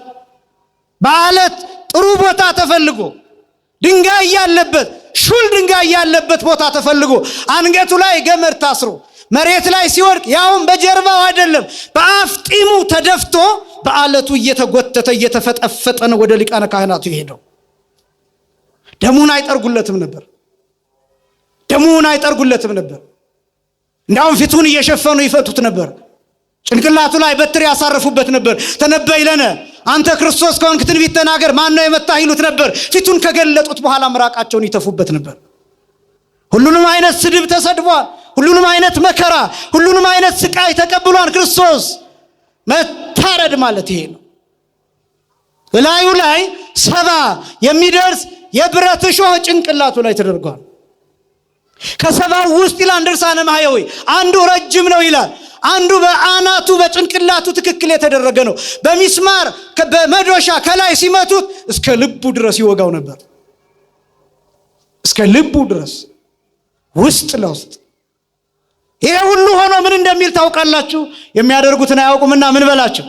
በአለት ጥሩ ቦታ ተፈልጎ ድንጋይ ያለበት ሹል ድንጋይ ያለበት ቦታ ተፈልጎ አንገቱ ላይ ገመድ ታስሮ መሬት ላይ ሲወድቅ ያውም በጀርባው አይደለም በአፍጢሙ ተደፍቶ በአለቱ እየተጎተተ እየተፈጠፈጠ ነው ወደ ሊቃነ ካህናቱ ሄደው። ደሙን አይጠርጉለትም ነበር። ደሙን አይጠርጉለትም ነበር። እንዳውም ፊቱን እየሸፈኑ ይፈቱት ነበር። ጭንቅላቱ ላይ በትር ያሳርፉበት ነበር። ተነበይ ለነ አንተ ክርስቶስ ከሆንክ ትንቢት ተናገር፣ ማን ነው የመታህ ይሉት ነበር። ፊቱን ከገለጡት በኋላ ምራቃቸውን ይተፉበት ነበር። ሁሉንም አይነት ስድብ ተሰድቧል። ሁሉንም አይነት መከራ፣ ሁሉንም አይነት ስቃይ ተቀብሏል ክርስቶስ። መታረድ ማለት ይሄ ነው። በላዩ ላይ 70 የሚደርስ የብረት እሾህ ጭንቅላቱ ላይ ተደርጓል። ከ70 ውስጥ ይላል ድርሳነ ማህየዊ አንዱ ረጅም ነው ይላል። አንዱ በአናቱ በጭንቅላቱ ትክክል የተደረገ ነው። በሚስማር በመዶሻ ከላይ ሲመቱት እስከ ልቡ ድረስ ይወጋው ነበር። እስከ ልቡ ድረስ ውስጥ ለውስጥ። ይሄ ሁሉ ሆኖ ምን እንደሚል ታውቃላችሁ? የሚያደርጉትን አያውቁምና ምን በላቸው?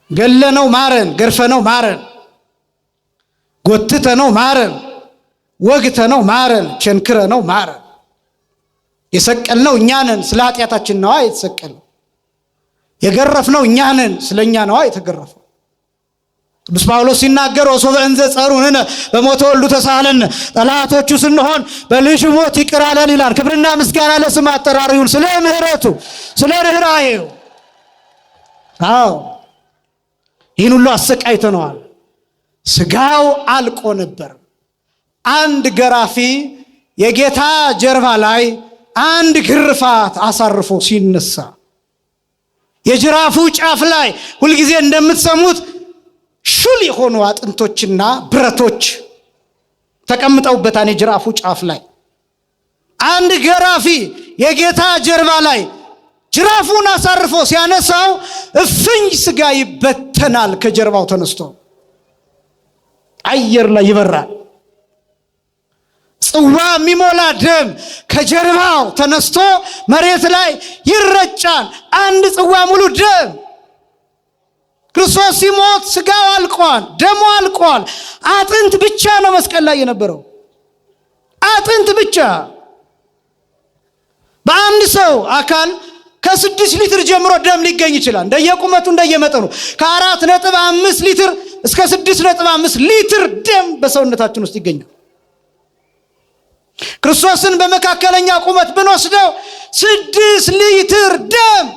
ገለነው ማረን፣ ገርፈነው ማረን፣ ጎትተነው ማረን፣ ወግተነው ማረን፣ ቸንክረነው ማረን። የሰቀልነው እኛ ነን፣ ስለ ኃጢአታችን ነዋ የተሰቀልነው። የገረፍነው እኛ ነን፣ ስለኛ ነዋ የተገረፈው። ቅዱስ ጳውሎስ ሲናገር ወሶበ እንዘ ጸሩንነ በሞተ ወልዱ ተሳሃለነ፣ ጠላቶቹ ስንሆን በልጁ ሞት ይቅር አለን ይላል። ክብርና ምስጋና ለስም አጠራሩ ይሁን፣ ስለ ምሕረቱ ስለ ርኅራኄው። አዎ ይህን ሁሉ አሰቃይተነዋል። ስጋው አልቆ ነበር። አንድ ገራፊ የጌታ ጀርባ ላይ አንድ ግርፋት አሳርፎ ሲነሳ የጅራፉ ጫፍ ላይ ሁልጊዜ እንደምትሰሙት ሹል የሆኑ አጥንቶችና ብረቶች ተቀምጠውበታል። የጅራፉ ጫፍ ላይ አንድ ገራፊ የጌታ ጀርባ ላይ ጅራፉን አሳርፎ ሲያነሳው እፍኝ ስጋ ይበተናል። ከጀርባው ተነስቶ አየር ላይ ይበራል። ጽዋ የሚሞላ ደም ከጀርባው ተነስቶ መሬት ላይ ይረጫል። አንድ ጽዋ ሙሉ ደም። ክርስቶስ ሲሞት ስጋው አልቋል፣ ደሙ አልቋል። አጥንት ብቻ ነው መስቀል ላይ የነበረው። አጥንት ብቻ። በአንድ ሰው አካል ከ6 ሊትር ጀምሮ ደም ሊገኝ ይችላል። እንደየቁመቱ እንደየመጠኑ ከ4.5 ሊትር እስከ 6.5 ሊትር ደም በሰውነታችን ውስጥ ይገኛል። ክርስቶስን በመካከለኛ ቁመት ብንወስደው 6 ሊትር ደም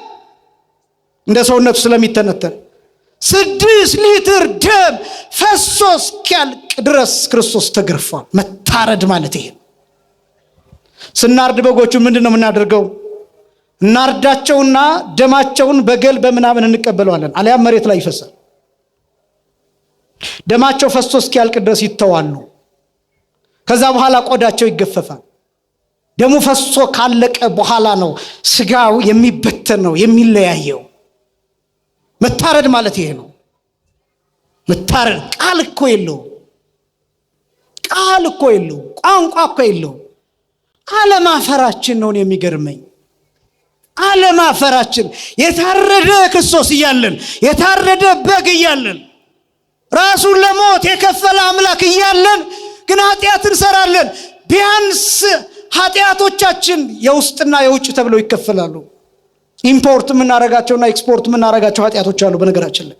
እንደ ሰውነቱ ስለሚተነተን 6 ሊትር ደም ፈሶ እስኪያልቅ ድረስ ክርስቶስ ተገርፏል። መታረድ ማለት ይሄ። ስናርድ በጎቹ ምንድነው የምናደርገው? እናርዳቸውና ደማቸውን በገል በምናምን እንቀበለዋለን፣ አልያም መሬት ላይ ይፈሳል። ደማቸው ፈሶ እስኪያልቅ ድረስ ይተዋሉ። ከዛ በኋላ ቆዳቸው ይገፈፋል። ደሙ ፈሶ ካለቀ በኋላ ነው ስጋው የሚበተን ነው የሚለያየው። መታረድ ማለት ይሄ ነው። መታረድ ቃል እኮ የለው፣ ቃል እኮ የለው፣ ቋንቋ እኮ የለው። አለማፈራችን ነው የሚገርመኝ። አለማፈራችን የታረደ ክርስቶስ እያለን የታረደ በግ እያለን ራሱን ለሞት የከፈለ አምላክ እያለን ግን ኃጢአት እንሰራለን። ቢያንስ ኃጢአቶቻችን የውስጥና የውጭ ተብለው ይከፈላሉ። ኢምፖርት የምናረጋቸውና ኤክስፖርት የምናረጋቸው ኃጢአቶች አሉ። በነገራችን ላይ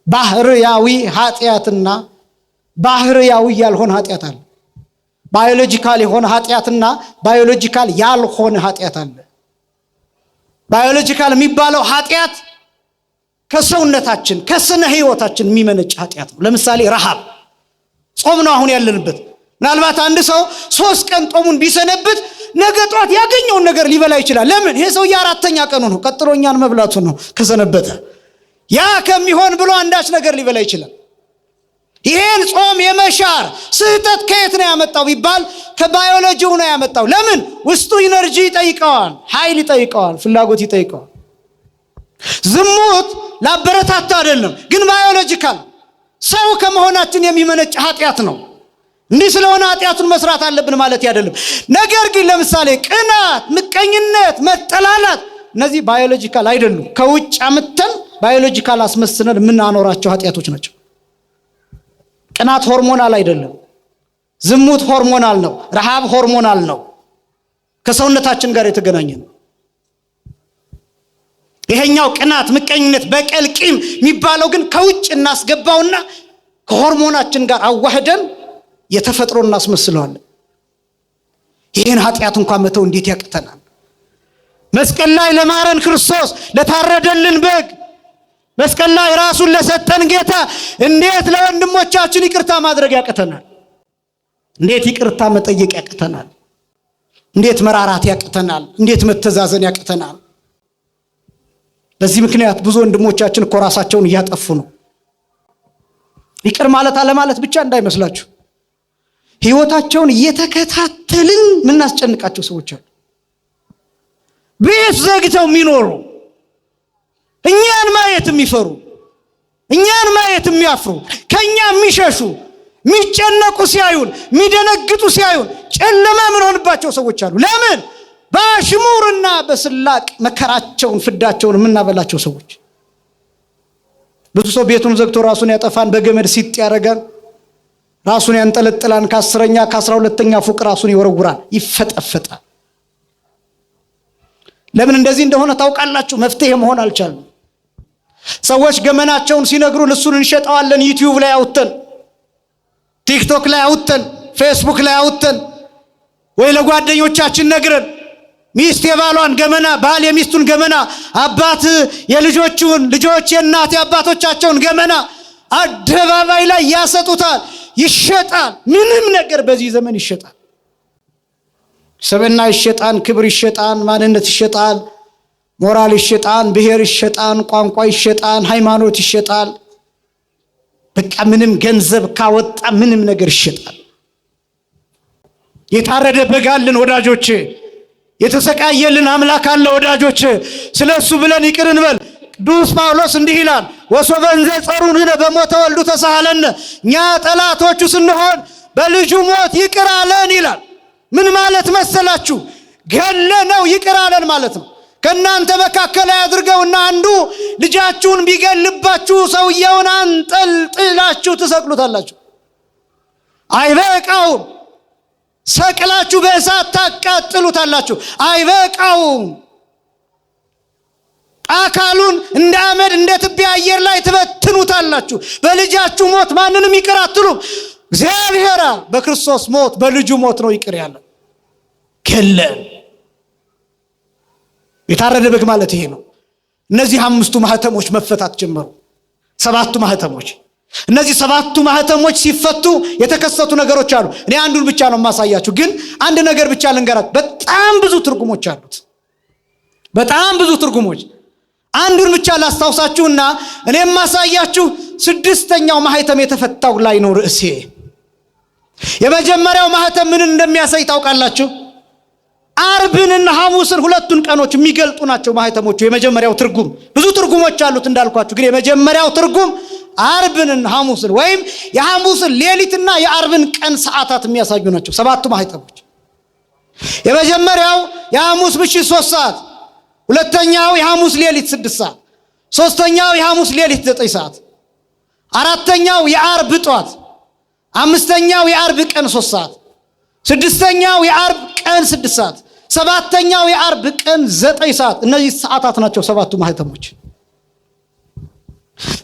ባህርያዊ ኃጢአትና ባህርያዊ ያልሆነ ኃጢአት አለ። ባዮሎጂካል የሆነ ኃጢአትና ባዮሎጂካል ያልሆነ ኃጢአት አለ። ባዮሎጂካል የሚባለው ኃጢአት ከሰውነታችን ከስነ ህይወታችን የሚመነጭ ኃጢአት ነው። ለምሳሌ ረሃብ፣ ጾም ነው አሁን ያለንበት። ምናልባት አንድ ሰው 3 ቀን ጾሙን ቢሰነብት ነገ ጧት ያገኘውን ነገር ሊበላ ይችላል። ለምን? ይሄ ሰው 4ኛ ቀኑ ነው፣ ቀጥሎኛን መብላቱ ነው ከሰነበተ። ያ ከሚሆን ብሎ አንዳች ነገር ሊበላ ይችላል። ይሄን ጾም የመሻር ስህተት ከየት ነው ያመጣው ቢባል ከባዮሎጂው ነው ያመጣው። ለምን? ውስጡ ኢነርጂ ይጠይቀዋል፣ ኃይል ይጠይቀዋል፣ ፍላጎት ይጠይቀዋል። ዝሙት ላበረታታ አይደለም፣ ግን ባዮሎጂካል ሰው ከመሆናችን የሚመነጭ ኃጢአት ነው። እንዲህ ስለሆነ ኃጢአቱን መስራት አለብን ማለት አይደለም። ነገር ግን ለምሳሌ ቅናት፣ ምቀኝነት፣ መጠላላት እነዚህ ባዮሎጂካል አይደሉም። ከውጭ አምጥተን ባዮሎጂካል አስመስለን የምናኖራቸው ኃጢአቶች ናቸው። ቅናት ሆርሞናል አይደለም። ዝሙት ሆርሞናል ነው። ረሃብ ሆርሞናል ነው። ከሰውነታችን ጋር የተገናኘ ነው። ይሄኛው ቅናት፣ ምቀኝነት፣ በቀል፣ ቂም የሚባለው ግን ከውጭ እናስገባውና ከሆርሞናችን ጋር አዋህደን የተፈጥሮ እናስመስለዋለን። ይህን ኃጢአት እንኳን መተው እንዴት ያቅተናል? መስቀል ላይ ለማረን ክርስቶስ ለታረደልን በግ መስቀል ላይ ራሱን ለሰጠን ጌታ እንዴት ለወንድሞቻችን ይቅርታ ማድረግ ያቅተናል? እንዴት ይቅርታ መጠየቅ ያቅተናል? እንዴት መራራት ያቅተናል? እንዴት መተዛዘን ያቅተናል? በዚህ ምክንያት ብዙ ወንድሞቻችን እኮ ራሳቸውን እያጠፉ ነው። ይቅር ማለት አለማለት ብቻ እንዳይመስላችሁ፣ ህይወታቸውን እየተከታተልን ምናስጨንቃቸው ሰዎች አሉ። ቤት ዘግተው የሚኖሩ፣ እኛን ማየት የሚፈሩ፣ እኛን ማየት የሚያፍሩ፣ ከኛ የሚሸሹ፣ የሚጨነቁ ሲያዩን፣ የሚደነግጡ ሲያዩን ጨለማ ምን ሆንባቸው ሰዎች አሉ። ለምን? በአሽሙርና በስላቅ መከራቸውን ፍዳቸውን የምናበላቸው ሰዎች። ብዙ ሰው ቤቱን ዘግቶ ራሱን ያጠፋን፣ በገመድ ሲጥ ያደርጋል፣ ራሱን ያንጠለጥላን፣ ከ10ኛ ከ12ኛ ፎቅ ራሱን ይወረውራል፣ ይፈጠፈጣል። ለምን እንደዚህ እንደሆነ ታውቃላችሁ? መፍትሄ መሆን አልቻለም። ሰዎች ገመናቸውን ሲነግሩን እሱን እንሸጠዋለን። ዩቲዩብ ላይ አውጥተን፣ ቲክቶክ ላይ አውጥተን፣ ፌስቡክ ላይ አውጥተን፣ ወይ ለጓደኞቻችን ነግረን፣ ሚስት የባሏን ገመና፣ ባል የሚስቱን ገመና፣ አባት የልጆቹን፣ ልጆች የእናት የአባቶቻቸውን ገመና አደባባይ ላይ ያሰጡታል። ይሸጣል። ምንም ነገር በዚህ ዘመን ይሸጣል። ሰብዕና ይሸጣል፣ ክብር ይሸጣል፣ ማንነት ይሸጣል፣ ሞራል ይሸጣል፣ ብሔር ይሸጣል፣ ቋንቋ ይሸጣል፣ ሃይማኖት ይሸጣል። በቃ ምንም ገንዘብ ካወጣ ምንም ነገር ይሸጣል። የታረደ በግ አለን ወዳጆቼ፣ የተሰቃየልን አምላክ አለ ወዳጆቼ። ስለሱ ብለን ይቅር እንበል። ቅዱስ ጳውሎስ እንዲህ ይላል፣ ወሶበንዘ ጸሩንነ በሞተ ወልዱ ተሳሃለነ፣ እኛ ጠላቶቹ ስንሆን በልጁ ሞት ይቅር አለን ይላል። ምን ማለት መሰላችሁ? ገለነው ይቅር አለን ማለት ነው። ከእናንተ መካከል አድርገውና አንዱ ልጃችሁን ቢገልባችሁ ሰውየውን አንጠልጥላችሁ ትሰቅሉታላችሁ። አይበቃውም፣ ሰቅላችሁ በእሳት ታቃጥሉታላችሁ። አይበቃውም፣ አካሉን እንደ አመድ እንደ ትቢያ አየር ላይ ትበትኑታላችሁ። በልጃችሁ ሞት ማንንም ይቅር አትሉም። እግዚአብሔር በክርስቶስ ሞት በልጁ ሞት ነው ይቅር ያለ። ገለን የታረደ በግ ማለት ይሄ ነው። እነዚህ 5ቱ ማህተሞች መፈታት ጀመሩ። 7ቱ ማህተሞች። እነዚህ 7ቱ ማህተሞች ሲፈቱ የተከሰቱ ነገሮች አሉ። እኔ አንዱን ብቻ ነው የማሳያችሁ፣ ግን አንድ ነገር ብቻ ልንገራችሁ። በጣም ብዙ ትርጉሞች አሉት። በጣም ብዙ ትርጉሞች። አንዱን ብቻ ላስታውሳችሁና እኔ የማሳያችሁ 6ኛው ማህተም የተፈታው ላይ ነው ርዕሴ። የመጀመሪያው ማህተም ምን እንደሚያሳይ ታውቃላችሁ? ዓርብንና ሐሙስን 2ቱን ቀኖች የሚገልጡ ናቸው ማህተሞቹ። የመጀመሪያው ትርጉም ብዙ ትርጉሞች አሉት እንዳልኳችሁ፣ ግን የመጀመሪያው ትርጉም ዓርብንና ሐሙስን ወይም የሐሙስን ሌሊትና የዓርብን ቀን ሰዓታት የሚያሳዩ ናቸው 7ቱ ማህተሞች። የመጀመሪያው የሐሙስ ምሽት 3 ሰዓት፣ ሁለተኛው የሐሙስ ሌሊት 6 ሰዓት፣ ሶስተኛው የሐሙስ ሌሊት 9 ሰዓት፣ አራተኛው የዓርብ ጧት፣ አምስተኛው የዓርብ ቀን 3 ሰዓት፣ ስድስተኛው የዓርብ ቀን 6 ሰዓት፣ ሰባተኛው የዓርብ ቀን 9 ሰዓት። እነዚህ ሰዓታት ናቸው 7ቱ ማህተሞች።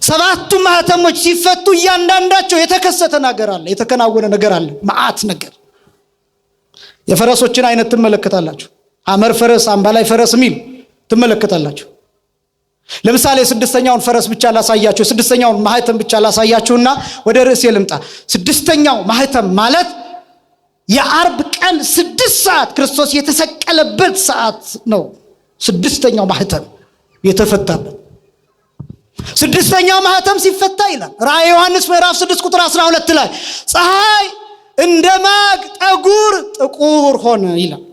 7ቱ ማህተሞች ሲፈቱ እያንዳንዳቸው የተከሰተ ነገር አለ፣ የተከናወነ ነገር አለ። መዓት ነገር። የፈረሶችን አይነት ትመለከታላችሁ። ሐመር ፈረስ፣ አምባላይ ፈረስ የሚል ትመለከታላችሁ። ለምሳሌ 6ኛውን ፈረስ ብቻ ላሳያችሁ፣ 6ኛውን ማህተም ብቻ ላሳያችሁና ወደ ርዕሴ ልምጣ። 6ኛው ማህተም ማለት የዓርብ ቀን 6 ሰዓት ክርስቶስ የተሰቀለበት ሰዓት ነው። 6ኛው ማህተም የተፈታበት 6ኛው ማህተም ሲፈታ ይላል ራእየ ዮሐንስ ምዕራፍ 6 ቁጥር 12 ላይ ፀሐይ እንደ ማግ ጠጉር ጥቁር ሆነ ይላል።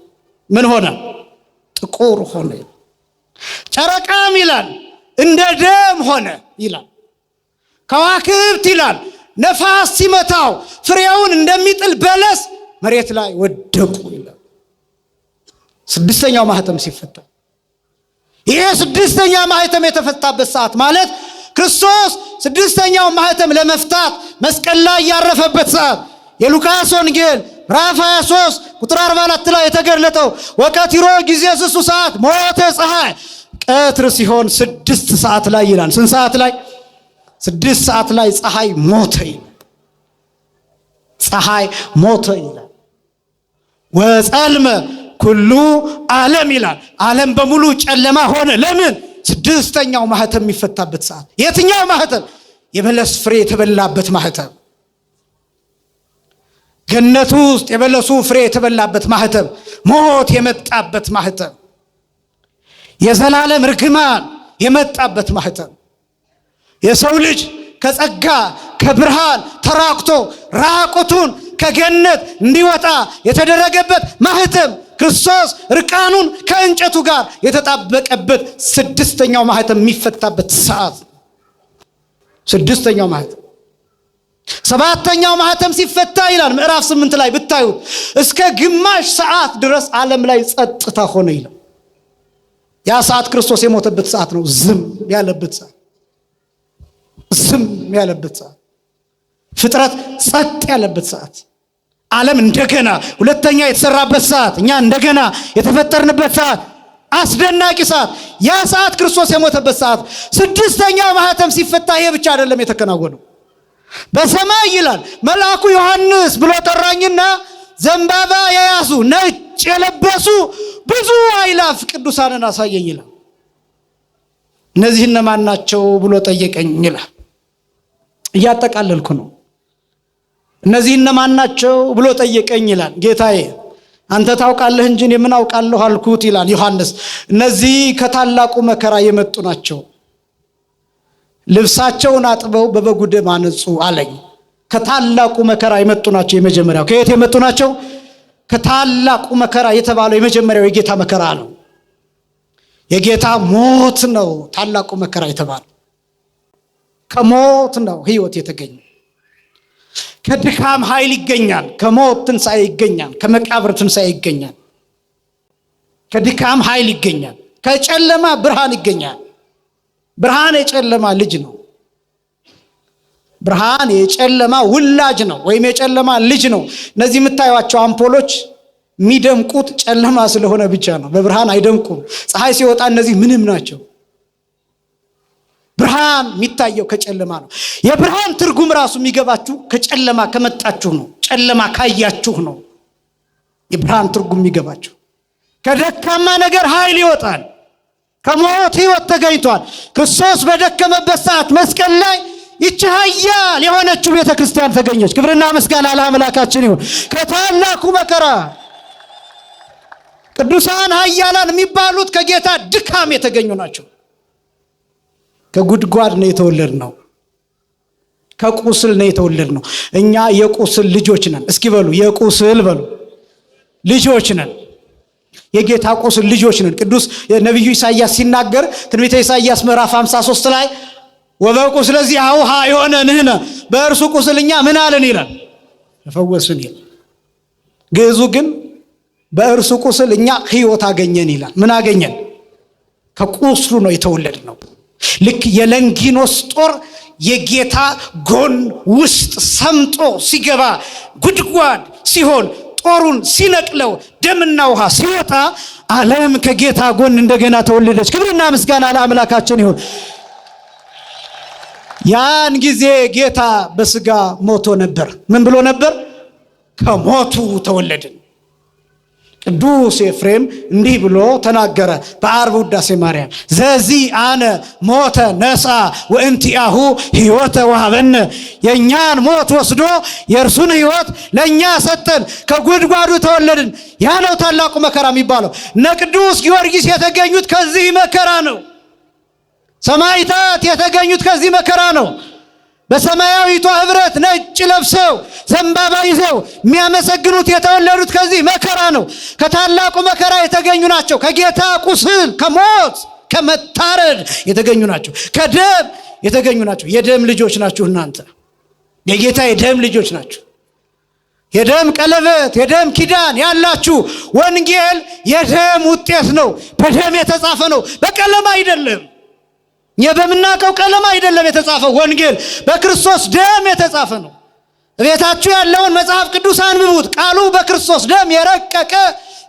ምን ሆነ? ጥቁር ሆነ። ጨረቃም ይላል እንደ ደም ሆነ ይላል። ከዋክብት ይላል ነፋስ ሲመታው ፍሬውን እንደሚጥል በለስ መሬት ላይ ወደቁ ይላል። 6ኛው ማህተም ሲፈታ ይሄ 6ኛ ማህተም የተፈታበት ሰዓት ማለት ክርስቶስ 6ኛው ማህተም ለመፍታት መስቀል ላይ ያረፈበት ሰዓት። የሉቃስ ወንጌል ምዕራፍ 23 ቁጥር 44 ላይ የተገለጠው ወቀትሮ ጊዜ 6 ሰዓት ሞተ ፀሐይ፣ ቀትር ሲሆን 6 ሰዓት ላይ ይላል። ስንት ሰዓት ላይ? 6 ሰዓት ላይ ፀሐይ ሞተ ይላል። ፀሐይ ሞተ ይላል። ወጸልመ ኩሉ ዓለም ይላል። ዓለም በሙሉ ጨለማ ሆነ። ለምን? 6ኛው ማህተም የሚፈታበት ሰዓት። የትኛው ማህተም? የበለስ ፍሬ የተበላበት ማህተም። ገነቱ ውስጥ የበለሱ ፍሬ የተበላበት ማህተም፣ ሞት የመጣበት ማህተም፣ የዘላለም ርግማን የመጣበት ማህተም፣ የሰው ልጅ ከጸጋ ከብርሃን ተራቅቶ ራቁቱን ከገነት እንዲወጣ የተደረገበት ማህተም፣ ክርስቶስ ርቃኑን ከእንጨቱ ጋር የተጣበቀበት 6ኛው ማህተም የሚፈታበት ሰዓት። 6ኛው ማህተም። 7ኛው ማህተም ሲፈታ ይላል ምዕራፍ 8 ላይ ብታዩት እስከ ግማሽ ሰዓት ድረስ ዓለም ላይ ጸጥታ ሆነ ይላል። ያ ሰዓት ክርስቶስ የሞተበት ሰዓት ነው። ዝም ያለበት ሰዓት። ዝም ያለበት ሰዓት። ፍጥረት ጸጥ ያለበት ሰዓት። ዓለም እንደገና ሁለተኛ የተሰራበት ሰዓት። እኛ እንደገና የተፈጠርንበት ሰዓት። አስደናቂ ሰዓት። ያ ሰዓት ክርስቶስ የሞተበት ሰዓት። 6ኛው ማህተም ሲፈታ ይሄ ብቻ አይደለም የተከናወነው። በሰማይ ይላል መልአኩ ዮሐንስ ብሎ ጠራኝና ዘንባባ የያዙ ነጭ የለበሱ ብዙ አእላፍ ቅዱሳንን አሳየኝ ይላል። እነዚህ እነማን ናቸው ብሎ ጠየቀኝ ይላል። እያጠቃለልኩ ነው። እነዚህ እነማን ናቸው ብሎ ጠየቀኝ ይላል። ጌታዬ አንተ ታውቃለህ እንጂ እኔ ምን አውቃለሁ አልኩት ይላል ዮሐንስ። እነዚህ ከታላቁ መከራ የመጡ ናቸው። ልብሳቸውን አጥበው በበጉ ደም አነጹ አለኝ። ከታላቁ መከራ የመጡ ናቸው። የመጀመሪያው ከየት የመጡ ናቸው? ከታላቁ መከራ የተባለው የመጀመሪያው የጌታ መከራ ነው። የጌታ ሞት ነው ታላቁ መከራ የተባለው። ከሞት ነው ህይወት የተገኘ። ከድካም ኃይል ይገኛል። ከሞት ትንሣኤ ይገኛል። ከመቃብር ትንሣኤ ይገኛል። ከድካም ኃይል ይገኛል። ከጨለማ ብርሃን ይገኛል። ብርሃን የጨለማ ልጅ ነው። ብርሃን የጨለማ ውላጅ ነው ወይም የጨለማ ልጅ ነው። እነዚህ የምታዩቸው አምፖሎች የሚደምቁት ጨለማ ስለሆነ ብቻ ነው። በብርሃን አይደምቁም። ፀሐይ ሲወጣ እነዚህ ምንም ናቸው። ብርሃን የሚታየው ከጨለማ ነው። የብርሃን ትርጉም ራሱ የሚገባችሁ ከጨለማ ከመጣችሁ ነው። ጨለማ ካያችሁ ነው የብርሃን ትርጉም የሚገባችሁ። ከደካማ ነገር ኃይል ይወጣል። ከሞት ሕይወት ተገኝቷል። ክርስቶስ በደከመበት ሰዓት መስቀል ላይ ይህች ኃያል የሆነችው ቤተ ክርስቲያን ተገኘች። ክብርና ምስጋና ለአምላካችን ይሁን። ከታላቁ መከራ ቅዱሳን ኃያላን የሚባሉት ከጌታ ድካም የተገኙ ናቸው። ከጉድጓድ ነው የተወለድነው። ከቁስል ነው የተወለድነው። እኛ የቁስል ልጆች ነን። እስኪ በሉ የቁስል በሉ ልጆች ነን። የጌታ ቁስል ልጆች ነን። ቅዱስ ነቢዩ ኢሳይያስ ሲናገር ትንቢተ ኢሳይያስ ምዕራፍ 53 ላይ ወበቁስለ ዚአሁ የሆነ ንሕነ በእርሱ ቁስልኛ ምን አለን ይላል ተፈወስን ይላል። ግዕዙ ግን በእርሱ ቁስል እኛ ሕይወት አገኘን ይላል። ምን አገኘን? ከቁስሉ ነው የተወለድነው። ልክ የለንጊኖስ ጦር የጌታ ጎን ውስጥ ሰምጦ ሲገባ ጉድጓድ ሲሆን ጦሩን ሲነቅለው ደምና ውሃ ሲወጣ ዓለም ከጌታ ጎን እንደገና ተወለደች። ክብርና ምስጋና ለአምላካችን ይሁን። ያን ጊዜ ጌታ በስጋ ሞቶ ነበር። ምን ብሎ ነበር? ከሞቱ ተወለድን። ቅዱስ ኤፍሬም እንዲህ ብሎ ተናገረ በዓርብ ውዳሴ ማርያም ዘዚ አነ ሞተ ነሳ ወእንቲአሁ ሕይወተ ወሀበነ። የእኛን ሞት ወስዶ የእርሱን ሕይወት ለእኛ ሰጠን። ከጉድጓዱ ተወለድን። ያ ነው ታላቁ መከራ የሚባለው። እነ ቅዱስ ጊዮርጊስ የተገኙት ከዚህ መከራ ነው። ሰማዕታት የተገኙት ከዚህ መከራ ነው። በሰማያዊቷ ህብረት ነጭ ለብሰው ዘንባባ ይዘው የሚያመሰግኑት የተወለዱት ከዚህ መከራ ነው። ከታላቁ መከራ የተገኙ ናቸው። ከጌታ ቁስል፣ ከሞት፣ ከመታረድ የተገኙ ናቸው። ከደም የተገኙ ናቸው። የደም ልጆች ናችሁ እናንተ። የጌታ የደም ልጆች ናችሁ። የደም ቀለበት፣ የደም ኪዳን ያላችሁ። ወንጌል የደም ውጤት ነው። በደም የተጻፈ ነው፣ በቀለም አይደለም። በምናውቀው ቀለም አይደለም የተጻፈው። ወንጌል በክርስቶስ ደም የተጻፈ ነው። ቤታችሁ ያለውን መጽሐፍ ቅዱስ አንብቡት። ቃሉ በክርስቶስ ደም የረቀቀ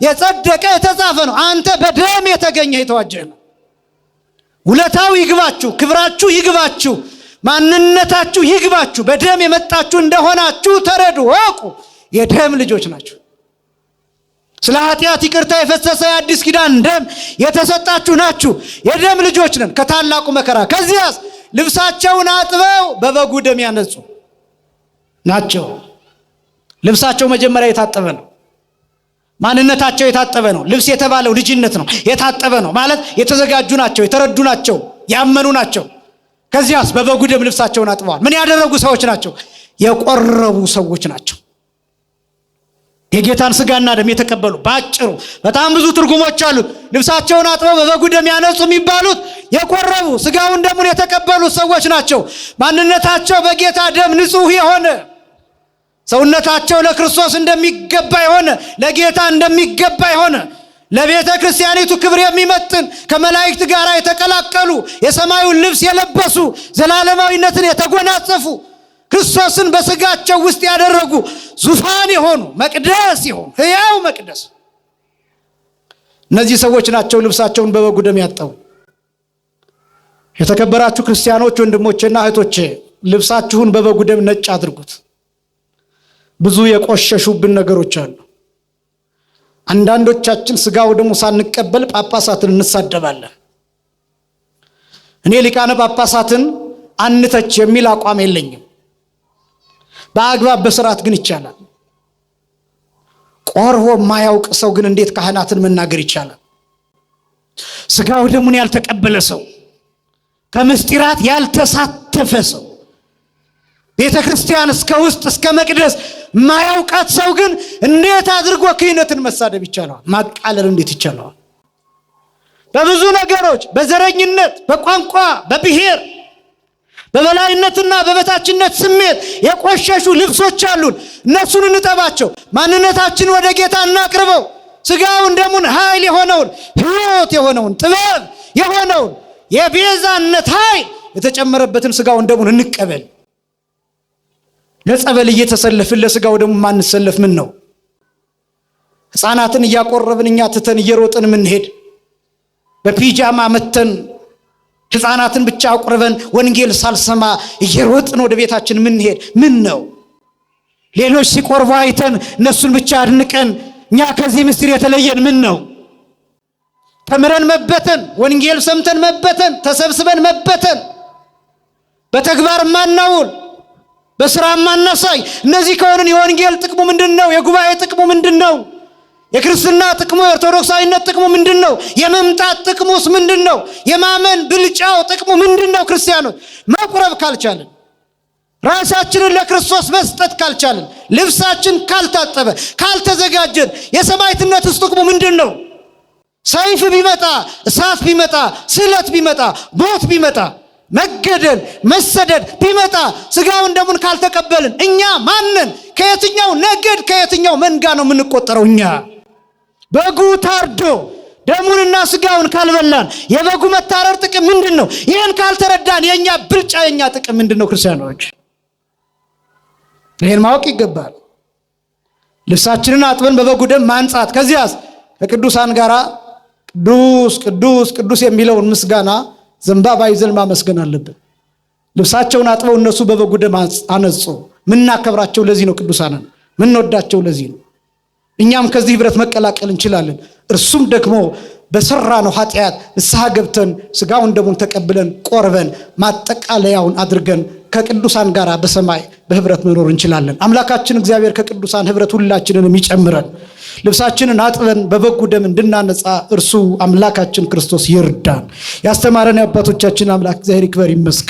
የጸደቀ የተጻፈ ነው። አንተ በደም የተገኘ የተዋጀ ነው። ውለታው ይግባችሁ፣ ክብራችሁ ይግባችሁ፣ ማንነታችሁ ይግባችሁ። በደም የመጣችሁ እንደሆናችሁ ተረዱ፣ ወቁ። የደም ልጆች ናችሁ። ስለ ኃጢአት ይቅርታ የፈሰሰ የአዲስ ኪዳን ደም የተሰጣችሁ ናችሁ። የደም ልጆች ነን ከታላቁ መከራ። ከዚያስ ልብሳቸውን አጥበው በበጉ ደም ያነጹ ናቸው። ልብሳቸው መጀመሪያ የታጠበ ነው። ማንነታቸው የታጠበ ነው። ልብስ የተባለው ልጅነት ነው። የታጠበ ነው ማለት የተዘጋጁ ናቸው፣ የተረዱ ናቸው፣ ያመኑ ናቸው። ከዚያስ በበጉ ደም ልብሳቸውን አጥበዋል። ምን ያደረጉ ሰዎች ናቸው? የቆረቡ ሰዎች ናቸው። የጌታን ስጋና ደም የተቀበሉ። ባጭሩ በጣም ብዙ ትርጉሞች አሉት። ልብሳቸውን አጥበው በበጉ ደም ያነጹ የሚባሉት የቆረቡ ስጋውን ደሙን የተቀበሉ ሰዎች ናቸው። ማንነታቸው በጌታ ደም ንጹሕ የሆነ፣ ሰውነታቸው ለክርስቶስ እንደሚገባ የሆነ፣ ለጌታ እንደሚገባ የሆነ፣ ለቤተ ክርስቲያኒቱ ክብር የሚመጥን፣ ከመላእክት ጋር የተቀላቀሉ፣ የሰማዩን ልብስ የለበሱ፣ ዘላለማዊነትን የተጎናጸፉ፣ ክርስቶስን በስጋቸው ውስጥ ያደረጉ፣ ዙፋን የሆኑ፣ መቅደስ የሆኑ፣ ሕያው መቅደስ። እነዚህ ሰዎች ናቸው ልብሳቸውን በበጉ ደም ያጠቡ። የተከበራችሁ ክርስቲያኖች ወንድሞቼና እህቶቼ፣ ልብሳችሁን በበጉ ደም ነጭ አድርጉት። ብዙ የቆሸሹብን ነገሮች አሉ። አንዳንዶቻችን ስጋው ደግሞ ሳንቀበል ጳጳሳትን እንሳደባለን። እኔ ሊቃነ ጳጳሳትን አንተች የሚል አቋም የለኝም። በአግባብ በስርዓት ግን ይቻላል። ቆርቦ የማያውቅ ሰው ግን እንዴት ካህናትን መናገር ይቻላል? ስጋው ደሙን ያልተቀበለ ሰው፣ ከምስጢራት ያልተሳተፈ ሰው፣ ቤተ ክርስቲያን እስከ ውስጥ እስከ መቅደስ የማያውቃት ሰው ግን እንዴት አድርጎ ክህነትን መሳደብ ይቻላል? ማቃለል እንዴት ይቻላል? በብዙ ነገሮች፣ በዘረኝነት፣ በቋንቋ፣ በብሔር፣ በበላይነትና በበታችነት ስሜት የቆሸሹ ልብሶች አሉን። እነሱን እንጠባቸው። ማንነታችን ወደ ጌታ እናቅርበው። ስጋውን ደሙን ኃይል የሆነውን ሕይወት የሆነውን ጥበብ የሆነውን የቤዛነት ኃይል የተጨመረበትን ስጋውን ደሙን እንቀበል። ለጸበል እየተሰለፍን ለስጋው ደሙ ማንሰለፍ ምን ነው? ሕፃናትን እያቆረብን እኛ ትተን እየሮጥን ምንሄድ፣ በፒጃማ መተን ሕፃናትን ብቻ አቁርበን ወንጌል ሳልሰማ እየሮጥን ወደ ቤታችን ምንሄድ ምን ነው? ሌሎች ሲቆርቡ አይተን እነሱን ብቻ አድንቀን እኛ ከዚህ ምስጢር የተለየን ምን ነው? ተምረን መበተን፣ ወንጌል ሰምተን መበተን፣ ተሰብስበን መበተን፣ በተግባር ማናውል፣ በስራ ማናሳይ። እነዚህ ከሆንን የወንጌል ጥቅሙ ምንድነው? የጉባኤ ጥቅሙ ምንድነው? የክርስትና ጥቅሙ፣ የኦርቶዶክሳዊነት ጥቅሙ ምንድነው? የመምጣት ጥቅሙስ ምንድነው? የማመን ብልጫው ጥቅሙ ምንድነው? ክርስቲያኖች መቁረብ ካልቻለን፣ ራሳችንን ለክርስቶስ መስጠት ካልቻለን፣ ልብሳችን ካልታጠበ፣ ካልተዘጋጀን የሰማዕትነትስ ጥቅሙ ምንድነው? ሰይፍ ቢመጣ፣ እሳት ቢመጣ፣ ስለት ቢመጣ፣ ሞት ቢመጣ፣ መገደል መሰደድ ቢመጣ ስጋውን ደሙን ካልተቀበልን እኛ ማንን? ከየትኛው ነገድ ከየትኛው መንጋ ነው የምንቆጠረው? እኛ በጉ ታርዶ ደሙንና ስጋውን ካልበላን የበጉ መታረር ጥቅም ምንድነው? ይህን ካልተረዳን የኛ ብልጫ የኛ ጥቅም ምንድነው? ክርስቲያኖች ይህን ማወቅ ይገባል። ልብሳችንን አጥበን በበጉ ደም ማንጻት፣ ከዚያስ ከቅዱሳን ጋር ቅዱስ ቅዱስ ቅዱስ የሚለውን ምስጋና ዘንባባ ይዘን ማመስገን አለብን። ልብሳቸውን አጥበው እነሱ በበጉ ደም አነጹ። ምናከብራቸው ለዚህ ነው። ቅዱሳንን ምንወዳቸው ለዚህ ነው። እኛም ከዚህ ህብረት መቀላቀል እንችላለን። እርሱም ደግሞ በሰራነው ኃጢአት ንስሐ ገብተን ስጋውን ደሙን ተቀብለን ቆርበን ማጠቃለያውን አድርገን ከቅዱሳን ጋር በሰማይ በህብረት መኖር እንችላለን። አምላካችን እግዚአብሔር ከቅዱሳን ህብረት ሁላችንንም ይጨምረን። ልብሳችንን አጥበን በበጉ ደም እንድናነጻ እርሱ አምላካችን ክርስቶስ ይርዳን። ያስተማረን የአባቶቻችን አምላክ እግዚአብሔር ይክበር ይመስገን።